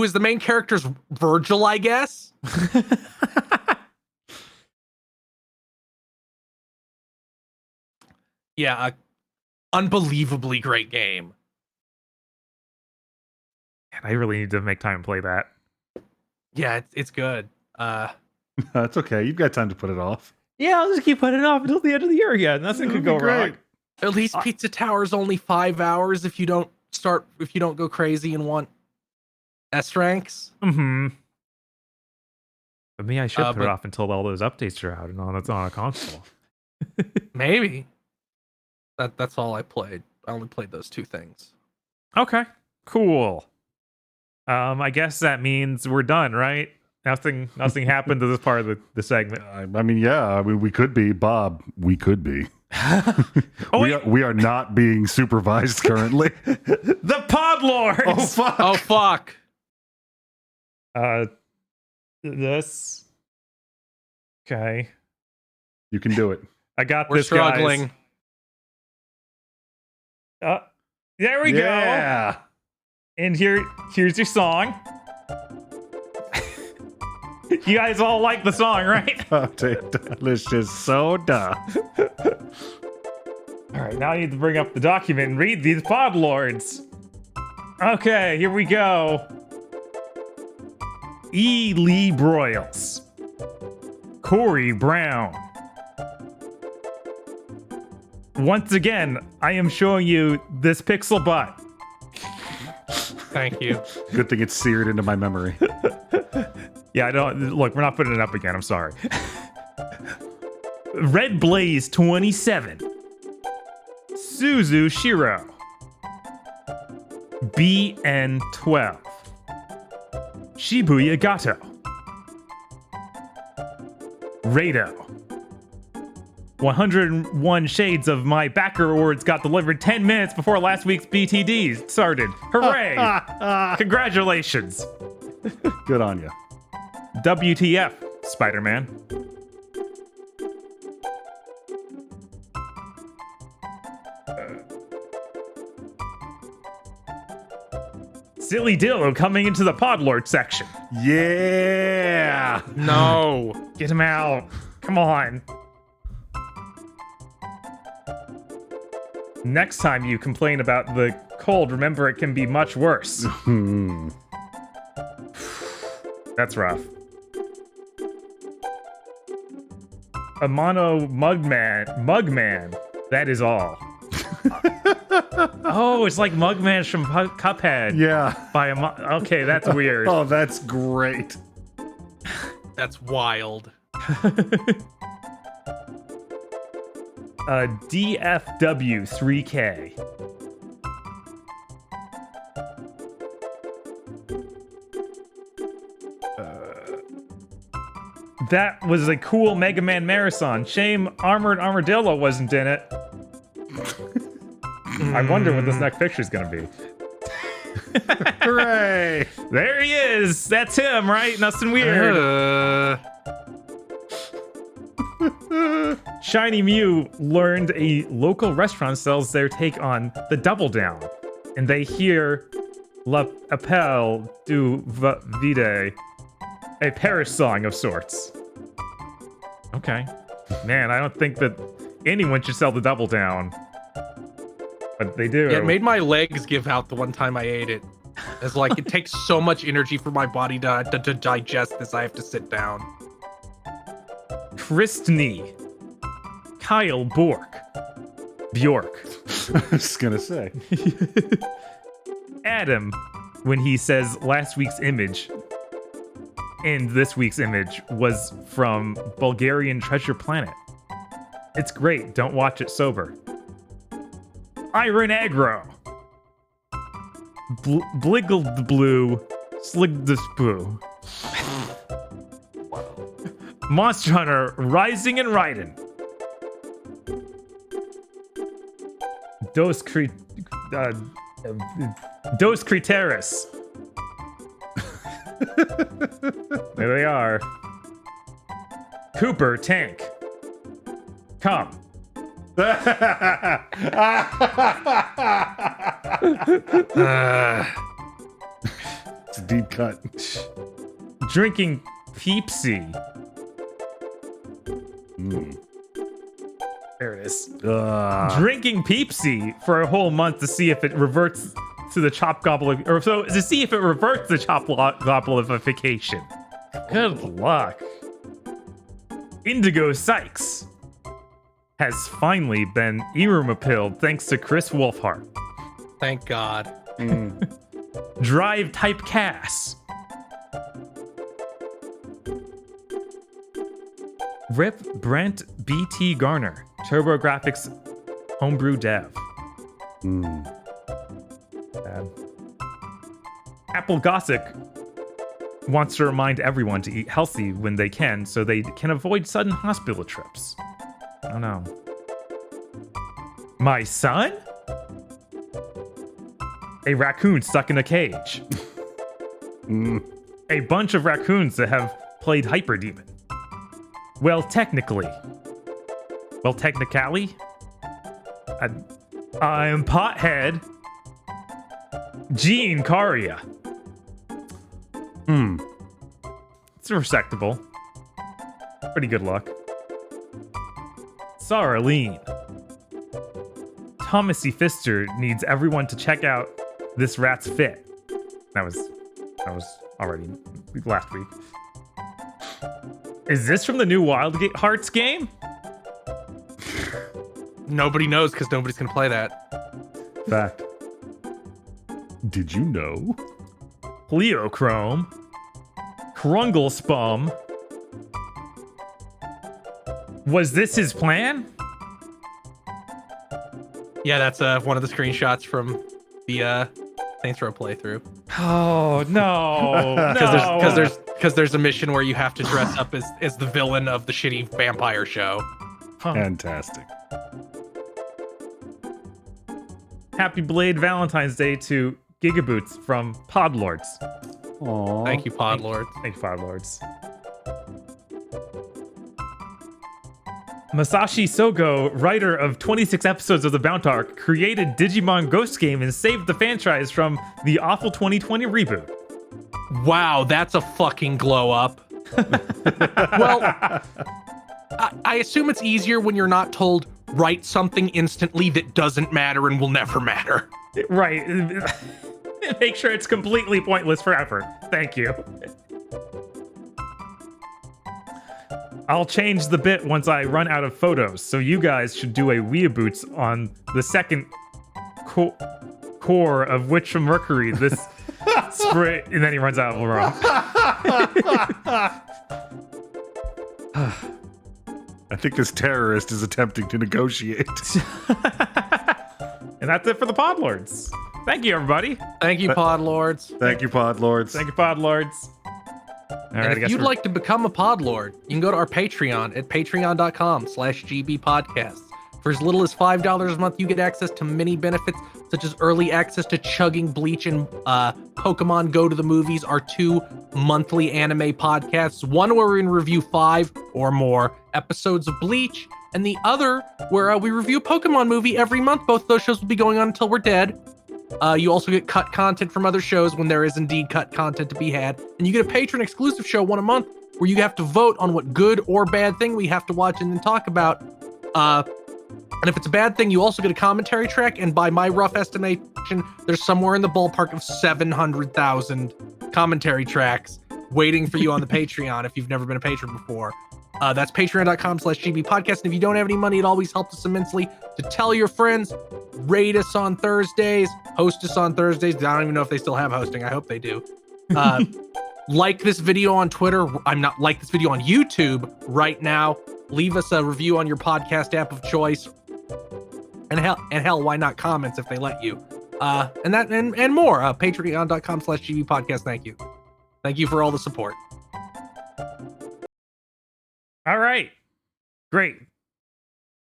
is the main character's Virgil, I guess. Yeah, unbelievably great game. Man, I really need to make time to play that. Yeah, it's good. That's okay. You've got time to put it off. Yeah, I'll just keep putting it off until the end of the year again. Nothing could go wrong. At least Pizza Tower's only 5 hours if you don't go crazy and want S ranks. Mm-hmm. But me, I should put it off until all those updates are out and on a console. Maybe. That's all I played. I only played those 2 things. Okay, cool. I guess that means we're done, right? Nothing happened to this part of the segment. I mean, yeah. I mean, we could be, Bob. We could be. We are not being supervised currently. The Podlords. Oh fuck! Oh fuck! This. Okay. You can do it. I got We're this, struggling. Guys. There we go. And here's your song. You guys all like the song, right? Delicious soda. All right, now I need to bring up the document and read these Podlords. Okay, here we go. E. Lee Broyles. Corey Brown. Once again, I am showing you this pixel butt. Thank you. Good thing it's seared into my memory. Yeah, I don't look. We're not putting it up again. I'm sorry. Red Blaze 27. Suzu Shiro. BN 12. Shibuya Gato. Rado. 101 Shades of My Backer Awards got delivered 10 minutes before last week's BTD started. Hooray! Congratulations. Good on you. WTF, Spider-Man. Silly Dillo coming into the Podlord section. Yeah. No. Get him out. Come on. Next time you complain about the cold, remember it can be much worse. That's rough. Amano Mugman. That is all. Oh, it's like Mugman from Cuphead. Yeah. Okay, that's weird. Oh, that's great. That's wild. DFW 3K. That was a cool Mega Man marathon. Shame Armored Armadillo wasn't in it. I wonder what this next picture is going to be. Hooray! There he is. That's him, right? Nothing weird. Shiny Mew learned a local restaurant sells their take on the Double Down, and they hear L'Appel du Vide, a Paris song of sorts. Okay. Man, I don't think that anyone should sell the Double Down. But they do. Yeah, it made my legs give out the one time I ate it. It's like, it takes so much energy for my body to digest this, I have to sit down. Kristny. Kyle Bjork. I was gonna say. Adam, when he says last week's image and this week's image was from Bulgarian Treasure Planet. It's great. Don't watch it sober. Iron Aggro. Bliggled Blue. Sligdespoo. Monster Hunter Rising and Riding. Dos Criteris. There they are. Cooper Tank. Come. It's a deep cut. Drinking Peepsy. There it is. Drinking Peepsy for a whole month to see if it reverts to the chop gobble, or so to see if it reverts the chop gobbleification. Good luck. Indigo Sykes has finally been earworm-appealed thanks to Chris Wolfhart. Thank God. Drive Type Cass. Rip Brent BT Garner, TurboGrafx homebrew dev. Bad. Apple Gossick wants to remind everyone to eat healthy when they can so they can avoid sudden hospital trips. Oh no. My son? A raccoon stuck in a cage. A bunch of raccoons that have played Hyper Demon. Well, technically. Well, technically. I'm Pothead. Gene Caria. It's respectable. Pretty good luck. Sarah Lean. Thomas E. Pfister needs everyone to check out This Rat's Fit. That was already last week. Is this from the new Wild Hearts game? Nobody knows because nobody's gonna play that. Fact. Did you know? Pleochrome. Krungle Spum. Was this his plan? Yeah, that's one of the screenshots from the Saints Row playthrough. Oh no! Because there's a mission where you have to dress up as the villain of the shitty vampire show. Fantastic. Happy Blade Valentine's Day to GigaBoots from Podlords. Aww. Thank you, Podlord. Thank you, Podlords. Masashi Sogo, writer of 26 episodes of the Bound Arc, created Digimon Ghost Game and saved the franchise from the awful 2020 reboot. Wow, that's a fucking glow up. Well, I assume it's easier when you're not told, write something instantly that doesn't matter and will never matter. Right. Make sure it's completely pointless forever. Thank you. I'll change the bit once I run out of photos, so you guys should do a weeaboos on the second core of Witch from Mercury this spring, and then he runs out of wrong. I think this terrorist is attempting to negotiate. And that's it for the Podlords. Thank you, everybody. Thank you, Podlords. Thank you, Podlords. Thank you, Podlords. All right, And if you'd like to become a Podlord, you can go to our Patreon at patreon.com/gbpodcasts. For as little as $5 a month, you get access to many benefits, such as early access to Chugging Bleach and Pokemon Go to the Movies, our 2 monthly anime podcasts. One where we review 5 or more episodes of Bleach, and the other where we review a Pokemon movie every month. Both those shows will be going on until we're dead. You also get cut content from other shows when there is indeed cut content to be had. And you get a patron exclusive show 1 a month where you have to vote on what good or bad thing we have to watch and then talk about. And if it's a bad thing, you also get a commentary track. And by my rough estimation, there's somewhere in the ballpark of 700,000 commentary tracks waiting for you on the Patreon if you've never been a patron before. That's patreon.com/gbpodcast. And if you don't have any money, it always helps us immensely to tell your friends, rate us on Thursdays, host us on Thursdays. I don't even know if they still have hosting. I hope they do. Like this video on Twitter. Like this video on YouTube right now. Leave us a review on your podcast app of choice. And hell, why not comments if they let you? And more. Patreon.com/gbpodcast. Thank you. Thank you for all the support. All right. Great.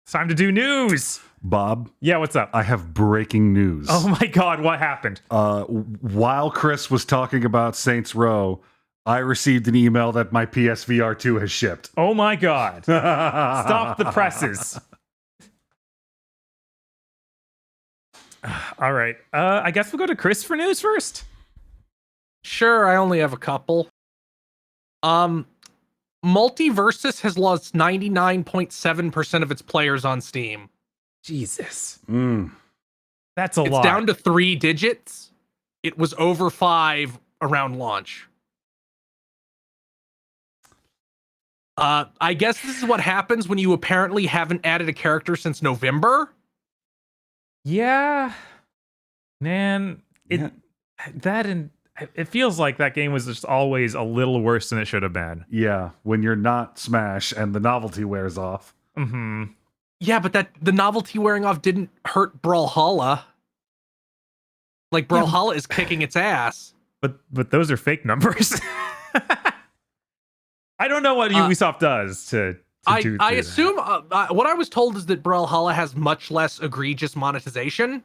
It's time to do news. Bob, Yeah, what's up? I have breaking news. Oh my God, what happened? While Chris was talking about Saints Row, I received an email that my PSVR 2 has shipped. Oh my God. Stop the presses. All right. I guess we'll go to Chris for news first. Sure, I only have a couple. Multiversus has lost 99.7% of its players on Steam. Jesus. Mm. That's a lot. It's down to 3 digits. It was over 5 around launch. I guess this is what happens when you apparently haven't added a character since November. Yeah. Man, Yeah. it feels like that game was just always a little worse than it should have been. Yeah, when you're not Smash and the novelty wears off. Mm-hmm. Yeah, but the novelty wearing off didn't hurt Brawlhalla. Like, Brawlhalla is kicking its ass. But those are fake numbers. I don't know what Ubisoft does to do I that. assume what I was told is that Brawlhalla has much less egregious monetization.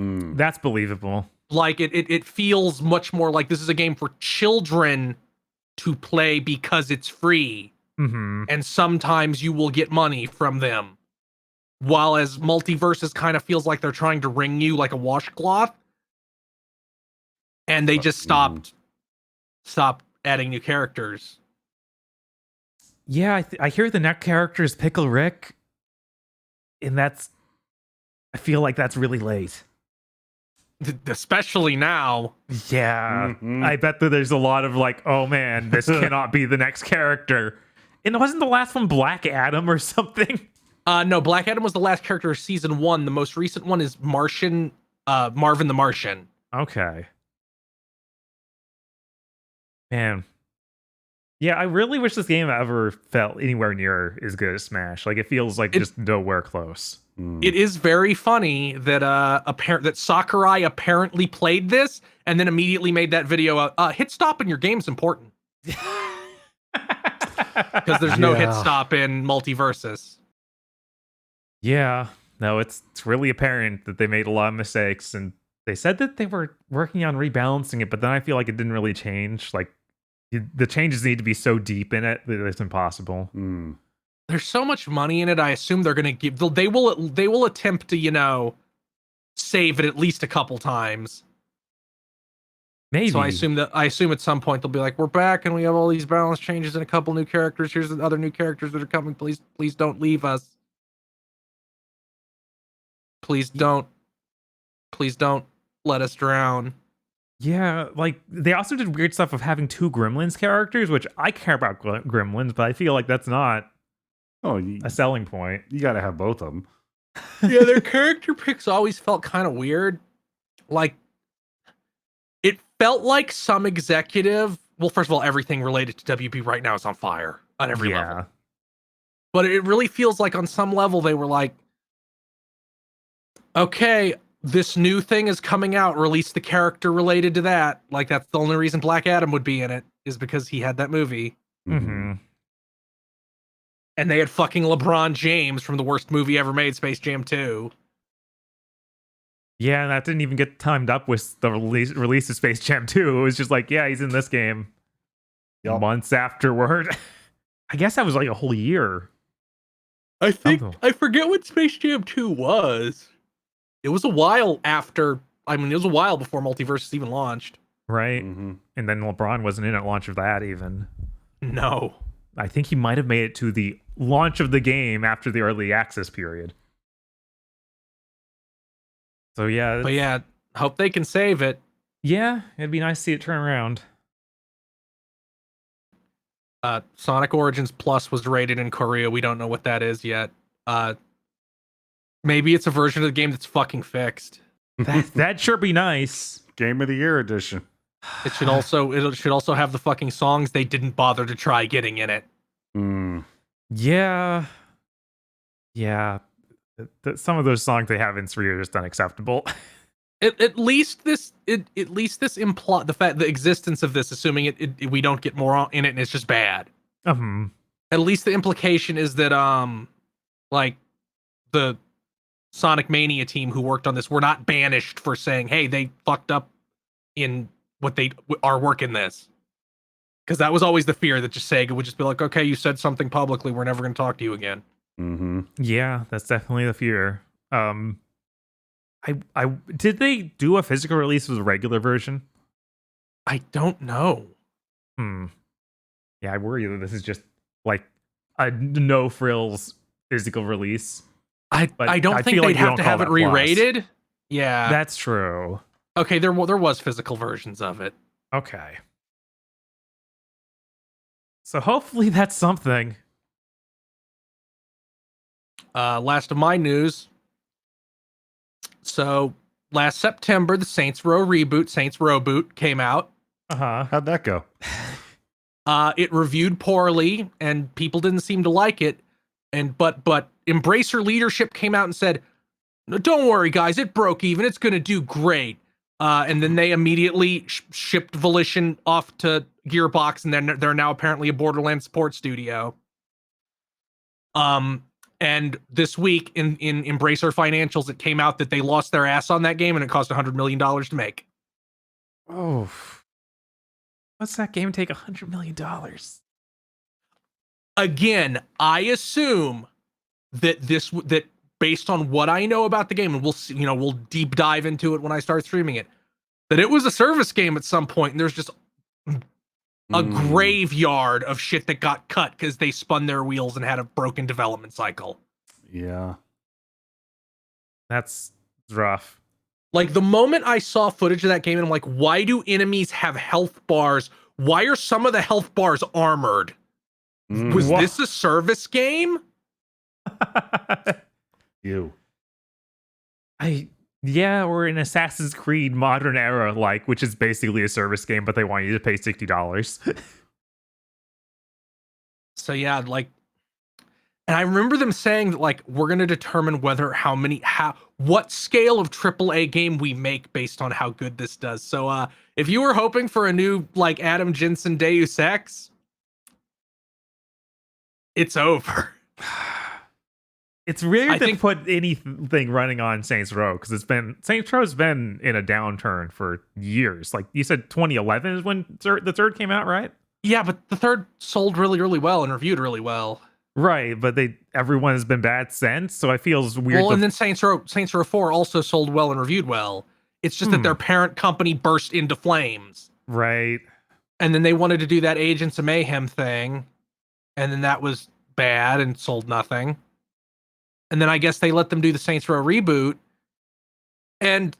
Mm. That's believable. Like, it feels much more like this is a game for children to play because it's free. Mm-hmm. And sometimes you will get money from them. While as Multiversus kind of feels like they're trying to wring you like a washcloth. And they just stopped adding new characters. Yeah, I hear the next character is Pickle Rick, and I feel like that's really late. Especially now. Yeah, Mhm. I bet that there's a lot of like, oh man, this cannot be the next character. And wasn't the last one Black Adam or something? No, Black Adam was the last character of season 1. The most recent one is Marvin the Martian. Okay. Man. Yeah, I really wish this game ever felt anywhere near as good as Smash. Like, it feels like just nowhere close. Mm. It is very funny that that Sakurai apparently played this and then immediately made that video. Hit stop in your game's important because there's no hit Yeah. stop in Multiversus. Yeah, no, it's really apparent that they made a lot of mistakes, and they said that they were working on rebalancing it, but then I feel like it didn't really change. Like, the changes need to be so deep in it that it's impossible. Mm. There's so much money in it. I assume they're gonna they will attempt to save it at least a couple times. Maybe. So I assume at some point they'll be like, we're back and we have all these balance changes and a couple new characters. Here's the other new characters that are coming. Please don't leave us. Please don't let us drown. Yeah, like, they also did weird stuff of having 2 Gremlins characters, which I care about Gremlins, but I feel like that's not Oh, a selling point. you got to have both of them. Yeah, their character picks always felt kind of weird. Like, it felt like some executive. Well, first of all, everything related to WB right now is on fire on every level. But it really feels like on some level they were like, okay, this new thing is coming out, release the character related to that. Like, that's the only reason Black Adam would be in it, is because he had that movie. Mm-hmm. And they had fucking LeBron James from the worst movie ever made, Space Jam 2. Yeah, and that didn't even get timed up with the release of Space Jam 2. It was just like, yeah, he's in this game. Yup. Months afterward. I guess that was like a whole year. I think, Oh. I forget what Space Jam 2 was. It was a while after, it was a while before Multiversus even launched. Right? Mm-hmm. And then LeBron wasn't in at launch of that even. No. I think he might have made it to the launch of the game after the early access period. So yeah. But yeah, hope they can save it. Yeah, it'd be nice to see it turn around. Sonic Origins Plus was rated in Korea. We don't know what that is yet. Maybe it's a version of the game that's fucking fixed. That'd sure be nice. Game of the Year edition. It should also have the fucking songs they didn't bother to try getting in it. Mm. Yeah. Yeah. Some of those songs they have in 3 are just unacceptable. At least this imply the existence of this, assuming we don't get more in it and it's just bad. At least the implication is that like the Sonic Mania team who worked on this were not banished for saying, hey, they fucked up in what they are working this. Because that was always the fear, that just Sega would just be like, okay, you said something publicly, we're never going to talk to you again. Mm-hmm. Yeah, that's definitely the fear. I did they do a physical release of the regular version? I don't know. Yeah, I worry that this is just like a no frills physical release. I don't think feel they'd like we have don't to call have it that plus. re-rated. Yeah. That's true. Okay, there was physical versions of it. Okay. So hopefully that's something. Last of my news. So last September, the Saints Row reboot, Saints Row Boot, came out. How'd that go? It reviewed poorly, and people didn't seem to like it. But Embracer leadership came out and said, "No, don't worry, guys, it broke even. It's going to do great." And then they immediately shipped Volition off to Gearbox, and then they're now apparently a Borderlands support studio. And this week in Embracer financials, it came out that they lost their ass on that game, and it cost $100 million to make. Oh, what's that game take $100 million? Again, I assume that based on what I know about the game, and we'll see, we'll deep dive into it when I start streaming it, that it was a service game at some point, and there's just a graveyard of shit that got cut because they spun their wheels and had a broken development cycle. Yeah. That's rough. Like, the moment I saw footage of that game, and I'm like, why do enemies have health bars? Why are some of the health bars armored? Was this a service game? You. Yeah, or an Assassin's Creed modern era, which is basically a service game, but they want you to pay $60. So yeah, and I remember them saying that, we're gonna determine what scale of AAA game we make based on how good this does. So if you were hoping for a new Adam Jensen Deus Ex, it's over. It's weird to put anything running on Saints Row, because Saints Row's been in a downturn for years. Like you said, 2011 is when the third came out, right? Yeah, but the third sold really, really well and reviewed really well. Right, but everyone has been bad since, so it feels weird. Well, and then Saints Row 4 also sold well and reviewed well. It's just that their parent company burst into flames. Right. And then they wanted to do that Agents of Mayhem thing, and then that was bad and sold nothing. And then I guess they let them do the Saints Row reboot, and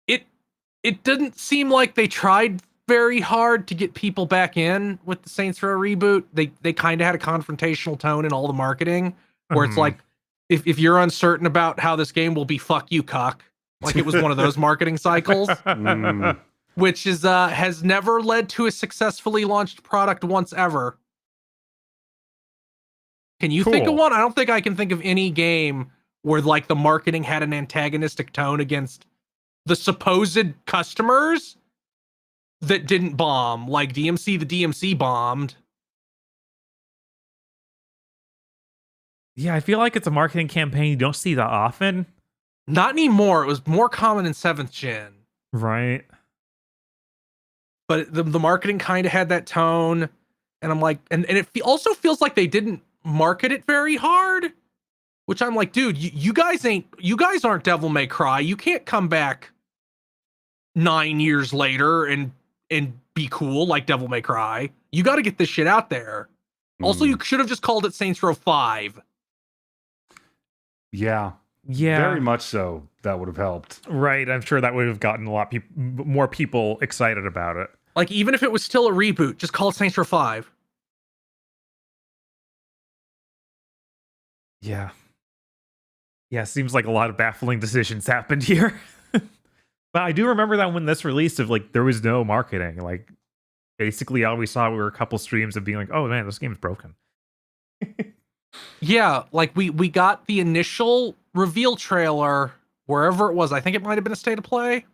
it didn't seem like they tried very hard to get people back in with the Saints Row reboot. They kind of had a confrontational tone in all the marketing, where it's like, if you're uncertain about how this game will be, fuck you, cock. Like, it was one of those marketing cycles, which is has never led to a successfully launched product once ever. Can you think of one? I don't think I can think of any game where the marketing had an antagonistic tone against the supposed customers that didn't bomb. Like DMC, the DMC bombed. Yeah, I feel like it's a marketing campaign you don't see that often. Not anymore. It was more common in 7th gen. Right. But the marketing kind of had that tone. And I'm like, and it also feels like they didn't market it very hard, which I'm like, dude, you guys aren't Devil May Cry. You can't come back 9 years later and be cool like Devil May Cry. You got to get this shit out there. Also, you should have just called it Saints Row 5. Yeah, very much so. That would have helped. Right, I'm sure that would have gotten a lot more people excited about it. Like, even if it was still a reboot, just call it Saints Row 5. Yeah, seems like a lot of baffling decisions happened here. But I do remember that when this released, there was no marketing. Basically all we saw were a couple streams of being like, oh man, this game is broken. Yeah, we got the initial reveal trailer wherever it was. I think it might have been a State of Play.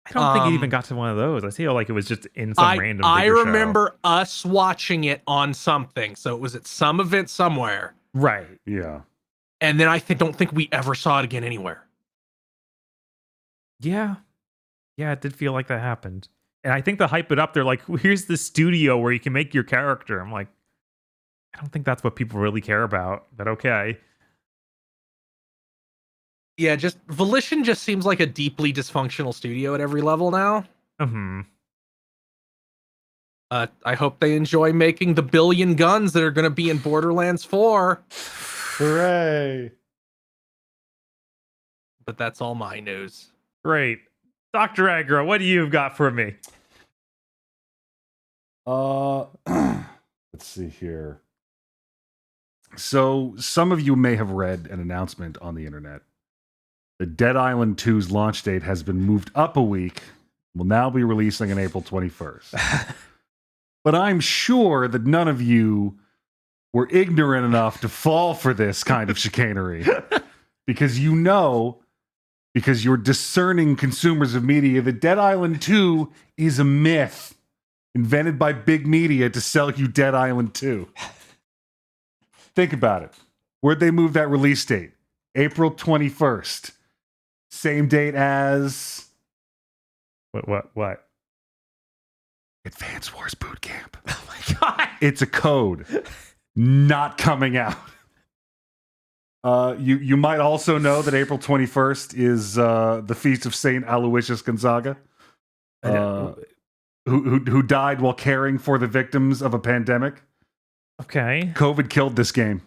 I don't think it even got to one of those. I feel like it was just in some random I bigger remember show. us watching it on something. So it was at some event somewhere. Right. Yeah. And then I don't think we ever saw it again anywhere. Yeah, it did feel like that happened. And I think to hype it up, they're like, here's the studio where you can make your character. I'm like, I don't think that's what people really care about, but okay. Yeah, just Volition just seems like a deeply dysfunctional studio at every level now. Mm-hmm. I hope they enjoy making the billion guns that are going to be in Borderlands 4. Hooray! But that's all my news. Great. Dr. Aggro, what do you got for me? Let's see here. So, some of you may have read an announcement on the internet. The Dead Island 2's launch date has been moved up a week. Will now be releasing on April 21st. But I'm sure that none of you were ignorant enough to fall for this kind of chicanery. Because because you're discerning consumers of media, that Dead Island 2 is a myth invented by big media to sell you Dead Island 2. Think about it. Where'd they move that release date? April 21st. Same date as... What? Advance Wars Boot Camp. Oh my god! It's a code. Not coming out. You might also know that April 21st is the feast of Saint Aloysius Gonzaga, who died while caring for the victims of a pandemic. Okay. COVID killed this game.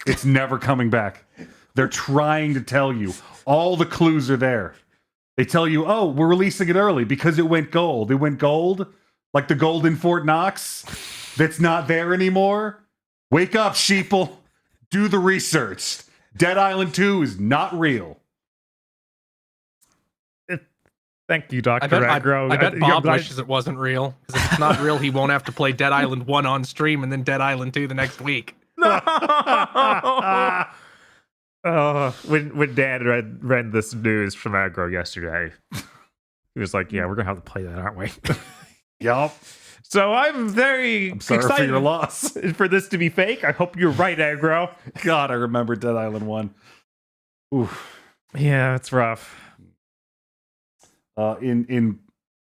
It's never coming back. They're trying to tell you. All the clues are there. They tell you, oh, we're releasing it early because it went gold. It went gold, like the gold in Fort Knox that's not there anymore. Wake up, sheeple. Do the research. Dead Island 2 is not real. Thank you, Dr. I bet, Aggro. I bet Bob wishes it wasn't real. Because if it's not real, he won't have to play Dead Island 1 on stream and then Dead Island 2 the next week. When Dad read this news from Aggro yesterday, he was like, yeah, we're going to have to play that, aren't we? Yup. So I'm very Sorry excited for your loss. for this to be fake. I hope you're right, Aggro. God, I remember Dead Island 1. Oof. Yeah, it's rough. In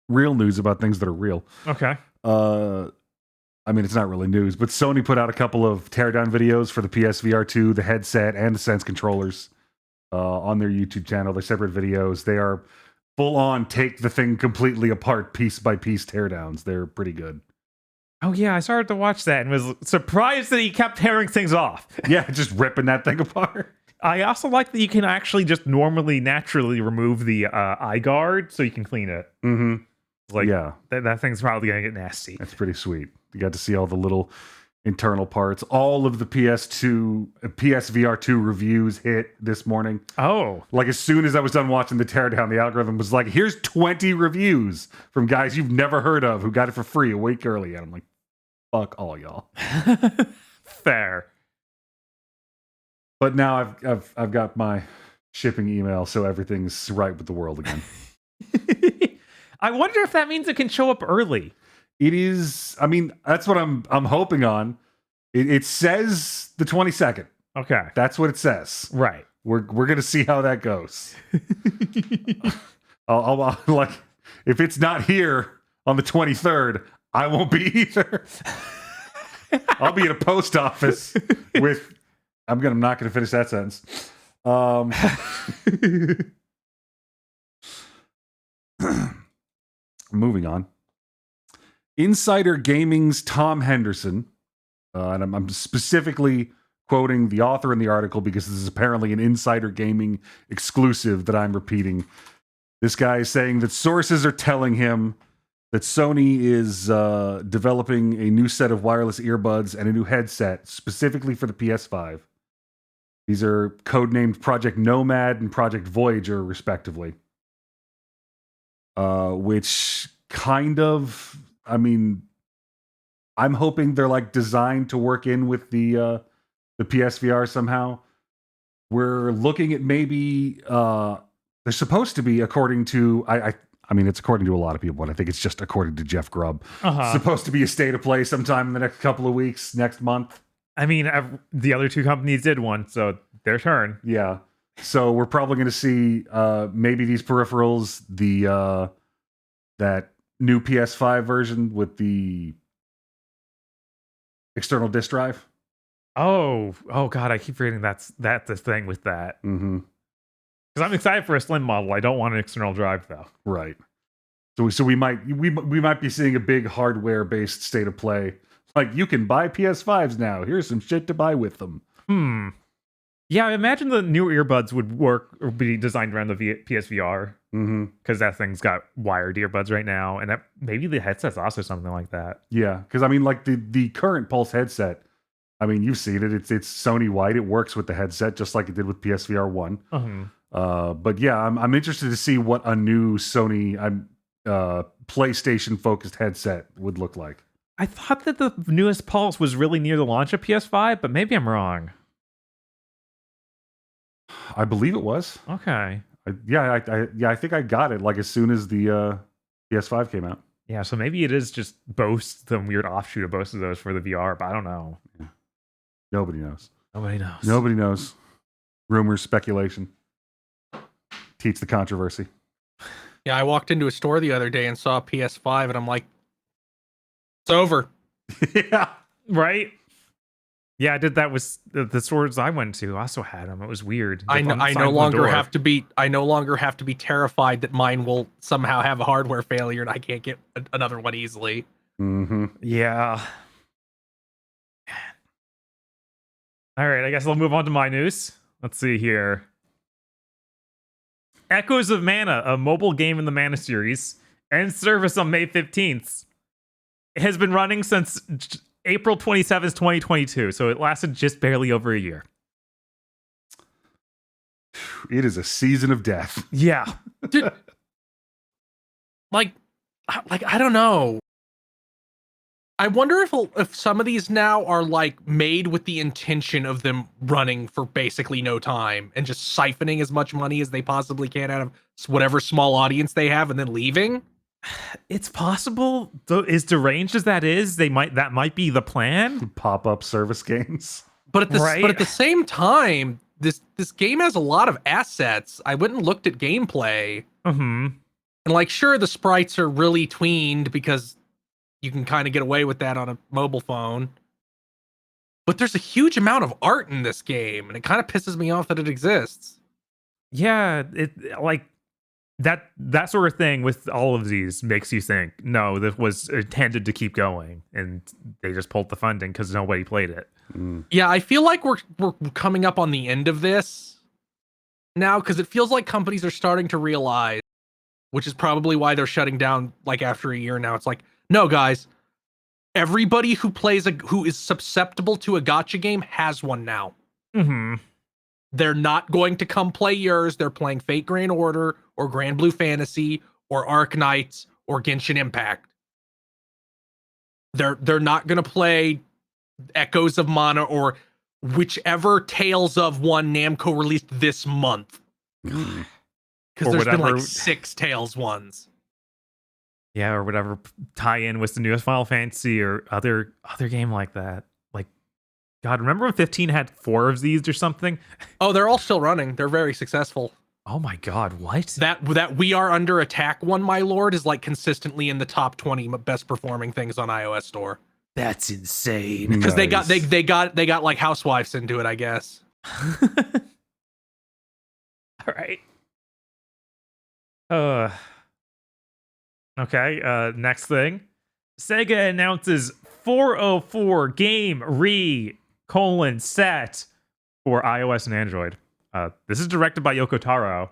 real news about things that are real. Okay. I mean, it's not really news, but Sony put out a couple of teardown videos for the PSVR 2, the headset, and the Sense controllers on their YouTube channel. They're separate videos. They are full on take the thing completely apart, piece by piece teardowns. They're pretty good. Oh yeah, I started to watch that and was surprised that he kept tearing things off. Yeah, just ripping that thing apart. I also like that you can actually just naturally remove the eye guard so you can clean it. Mm-hmm. Like, yeah, that thing's probably gonna get nasty. That's pretty sweet. You got to see all the little internal parts. All of the PSVR 2 reviews hit this morning. Oh. Like, as soon as I was done watching the teardown, the algorithm was like, here's 20 reviews from guys you've never heard of who got it for free a week early. And I'm like, fuck all y'all. Fair. But now I've got my shipping email, so everything's right with the world again. I wonder if that means it can show up early. It is. I mean, that's what I'm hoping on. It says the 22nd. Okay, that's what it says. Right. We're gonna see how that goes. I'll like, if it's not here on the 23rd, I won't be either. I'll be at a post office with. I'm not gonna finish that sentence. Moving on. Insider Gaming's Tom Henderson, and I'm specifically quoting the author in the article because this is apparently an Insider Gaming exclusive that I'm repeating. This guy is saying that sources are telling him that Sony is developing a new set of wireless earbuds and a new headset specifically for the PS5. These are codenamed Project Nomad and Project Voyager, respectively. Which kind of, I mean, I'm hoping they're like designed to work in with the PSVR somehow. We're looking at maybe they're supposed to be, according to I mean, it's according to a lot of people, but I think it's just according to Jeff Grubb. Supposed to be a state of play sometime in the next couple of weeks, next month. I mean, the other two companies did one, so their turn. Yeah. So we're probably going to see maybe these peripherals, that new PS5 version with the external disk drive. Oh God! I keep forgetting that's the thing with that. Mm-hmm. Because I'm excited for a slim model. I don't want an external drive though. Right. So we might be seeing a big hardware based state of play. Like, you can buy PS5s now. Here's some shit to buy with them. Yeah, I imagine the new earbuds would work or be designed around the PSVR. Because that thing's got wired earbuds right now, and maybe the headset's also something like that. Yeah, because I mean, like the current Pulse headset. I mean, you've seen it. It's Sony white. It works with the headset just like it did with PSVR 1. But yeah, I'm interested to see what a new Sony PlayStation focused headset would look like. I thought that the newest Pulse was really near the launch of PS5, but maybe I'm wrong. I believe it was. Okay. I think I got it like as soon as the PS5 came out. Yeah, so maybe it is just both the weird offshoot of both of those for the VR, but I don't know. Yeah. Nobody knows. Nobody knows. Rumors, speculation. Teach the controversy. Yeah, I walked into a store the other day and saw a PS5, and I'm like, it's over. Yeah. Right? Yeah, I did that with the stores I went to. Also had them. It was weird. I no longer have to be terrified that mine will somehow have a hardware failure and I can't get another one easily. Yeah. All right, I guess I'll move on to my news. Let's see here. Echoes of Mana, a mobile game in the Mana series, ends service on May 15th. It has been running since April 27th, 2022, so it lasted just barely over a year. It is a season of death. Yeah. Dude, like I don't know. I wonder if some of these now are like made with the intention of them running for basically no time and just siphoning as much money as they possibly can out of whatever small audience they have and then leaving. It's possible, though, as deranged as that is, that might be the plan. Pop-up service games. But at the same time, this game has a lot of assets. I went and looked at gameplay. And like, sure, the sprites are really tweened because you can kind of get away with that on a mobile phone. But there's a huge amount of art in this game, and it kind of pisses me off that it exists. Yeah, it like that sort of thing with all of these makes you think, no, this was intended to keep going, and they just pulled the funding because nobody played it. Yeah, I feel like we're coming up on the end of this now, because it feels like companies are starting to realize, which is probably why they're shutting down like after a year now. It's like, no, guys, everybody who is susceptible to a gacha game has one now. They're not going to come play yours. They're playing Fate Grand Order or Grand Blue Fantasy or Arc Knights or Genshin Impact. They're not going to play Echoes of Mana or whichever Tales of one Namco released this month. Because there's been like 6 Tales ones. Yeah, or whatever tie-in with the newest Final Fantasy or other game like that. Like, God, remember when 15 had 4 of these or something? Oh, they're all still running. They're very successful. Oh my God, what? That We Are Under Attack one, my lord, is like consistently in the top 20 best performing things on iOS store. That's insane. Because they got like housewives into it, I guess. All right. Okay, next thing. Sega announces 404 game set for iOS and Android. This is directed by Yoko Taro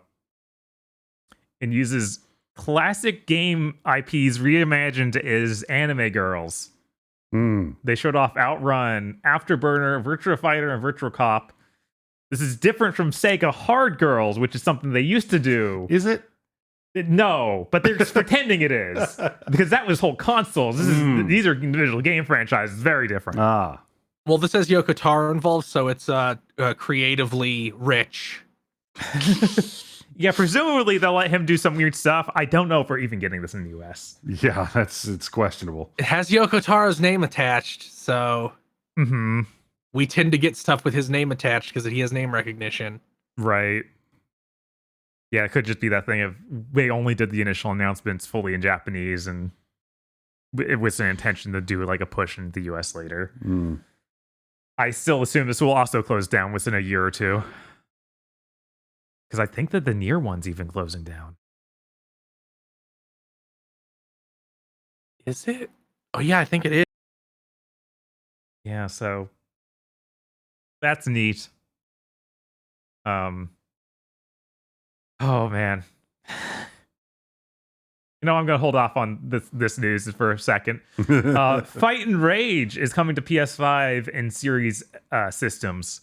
and uses classic game IPs reimagined as anime girls. They showed off Outrun, Afterburner, Virtua Fighter, and Virtual Cop. This is different from Sega Hard Girls, which is something they used to do. Is it? No, but they're just pretending it is, because that was whole consoles. These are individual game franchises. Very different. Well, this has Yoko Taro involved, so it's creatively rich. Yeah, presumably they'll let him do some weird stuff. I don't know if we're even getting this in the US. Yeah, it's questionable. It has Yoko Taro's name attached, so we tend to get stuff with his name attached because he has name recognition. Right. Yeah, it could just be that thing of they only did the initial announcements fully in Japanese, and it was an intention to do like a push into the US later. I still assume this will also close down within a year or two. Because I think that the Nier one's even closing down. Is it? Oh yeah, I think it is. Yeah, so that's neat. Oh man. I'm gonna hold off on this news for a second. Fight and Rage is coming to PS5 and Series systems.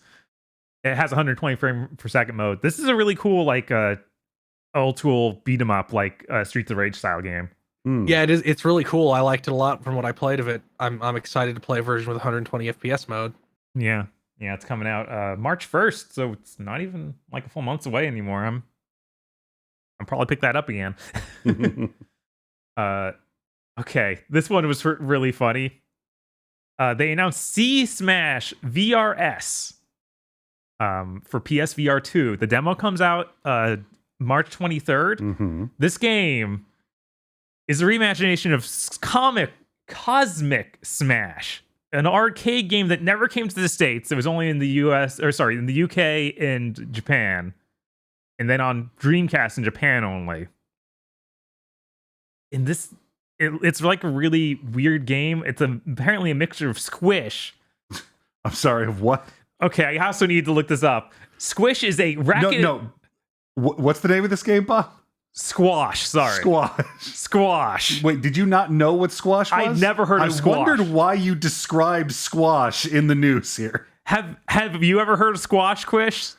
It has 120 frame per second mode. This is a really cool old tool beat 'em up Streets of Rage style game. Yeah, it is. It's really cool. I liked it a lot from what I played of it. I'm excited to play a version with 120 FPS mode. Yeah, it's coming out March 1st, so it's not even like a full month away anymore. I'm probably pick that up again. Okay, this one was really funny. They announced Sea Smash VRS for PSVR 2. The demo comes out March 23rd. Mm-hmm. This game is a reimagination of Cosmic Smash, an arcade game that never came to the States. It was only in the in the UK and Japan, and then on Dreamcast in Japan only. In this, it's like a really weird game. It's apparently a mixture of Squish. I'm sorry, of what? Okay, I also need to look this up. Squish is a racket. No. What's the name of this game, Bob? Squash. Sorry. Squash. Wait, did you not know what squash was? I'd never heard of squash. I wondered why you described squash in the news here. Have you ever heard of squash, Chris?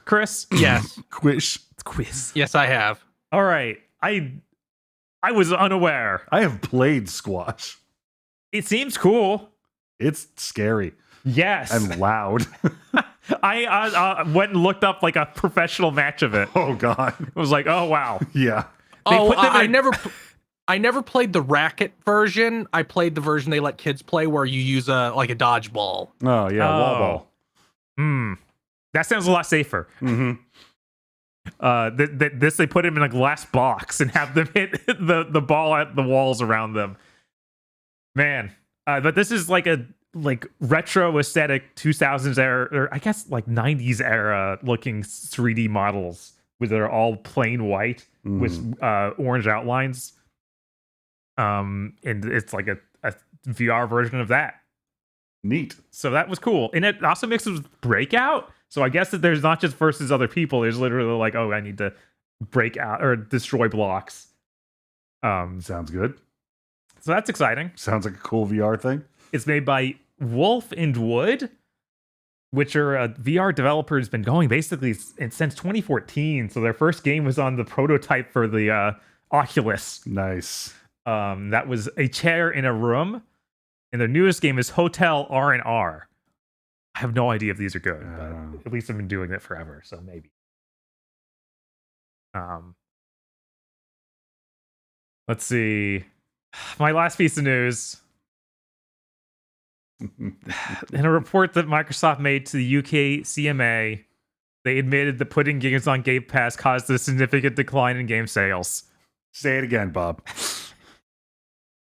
Yes. Quish. It's quiz. Yes, I have. All right. I was unaware. I have played squash. It seems cool. It's scary. Yes. And loud. I went and looked up a professional match of it. Oh God. It was like, oh wow. Yeah. I never played the racket version. I played the version they let kids play where you use a dodgeball. Oh yeah, wall ball. That sounds a lot safer. Mm-hmm. This they put him in a glass box and have them hit the ball at the walls around them. Man, but this is a retro aesthetic 2000s era, or I guess 90s era looking 3D models with they're all plain white with orange outlines. And it's like a VR version of that. Neat. So that was cool. And it also mixes with Breakout. So I guess that there's not just versus other people. There's literally I need to break out or destroy blocks. Sounds good. So that's exciting. Sounds like a cool VR thing. It's made by Wolf and Wood, which are a VR developer who's been going basically since 2014. So their first game was on the prototype for the Oculus. Nice. That was a chair in a room. And their newest game is Hotel R&R. I have no idea if these are good, but at least I've been doing it forever, so maybe. Let's see. My last piece of news. In a report that Microsoft made to the UK CMA, they admitted that putting games on Game Pass caused a significant decline in game sales. Say it again, Bob.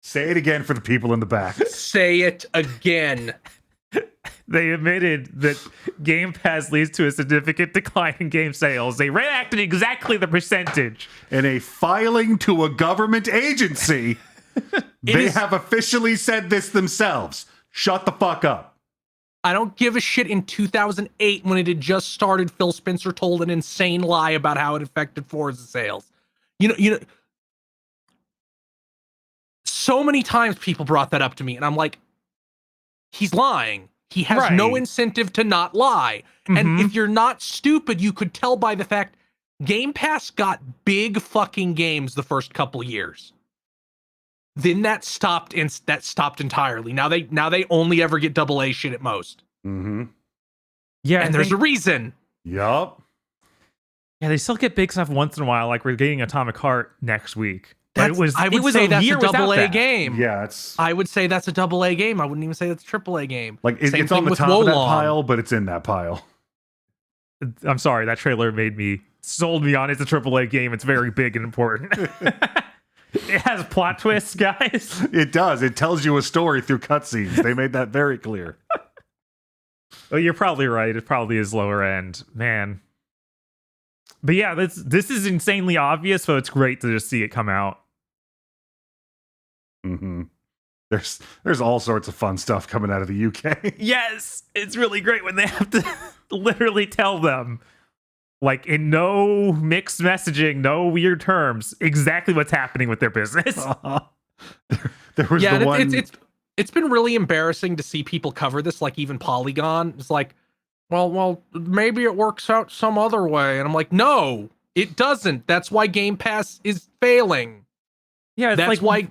Say it again for the people in the back. Say it again. They admitted that Game Pass leads to a significant decline in game sales. They redacted exactly the percentage. In a filing to a government agency, they have officially said this themselves. Shut the fuck up. I don't give a shit. In 2008, when it had just started, Phil Spencer told an insane lie about how it affected Forza sales. You know, so many times people brought that up to me, and I'm like, he's lying. He has no incentive to not lie. And if you're not stupid, you could tell by the fact Game Pass got big fucking games the first couple years. Then that stopped entirely. Now they only ever get AA shit at most. Mm-hmm. Yeah, and there's a reason. Yup. Yeah, they still get big stuff once in a while. Like we're getting Atomic Heart next week. I would say that's a AA game. Yeah, I would say that's a AA game. I wouldn't even say that's a AAA game. Like it's on the top of that pile, but it's in that pile. I'm sorry, that trailer sold me on it's a AAA game. It's very big and important. It has plot twists, guys. It does. It tells you a story through cutscenes. They made that very clear. Oh, you're probably right. It probably is lower end. Man. But yeah, this is insanely obvious, so it's great to just see it come out. Mm-hmm. There's all sorts of fun stuff coming out of the UK. Yes, it's really great when they have to literally tell them, like, in no mixed messaging, no weird terms, exactly what's happening with their business. There was the one. It's been really embarrassing to see people cover this, like even Polygon. It's like, well, maybe it works out some other way, and I'm like, no, it doesn't. That's why Game Pass is failing. Yeah, that's why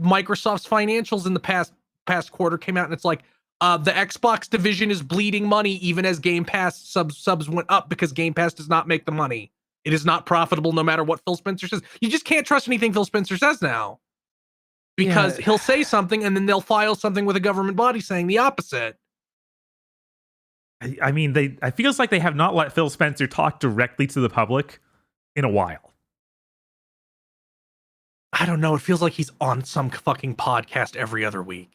Microsoft's financials in the past quarter came out, and it's like the Xbox division is bleeding money even as Game Pass subs went up because Game Pass does not make the money. It is not profitable no matter what Phil Spencer says. You just can't trust anything Phil Spencer says now. Because he'll say something and then they'll file something with a government body saying the opposite. I mean, I feels like they have not let Phil Spencer talk directly to the public in a while. I don't know. It feels like he's on some fucking podcast every other week.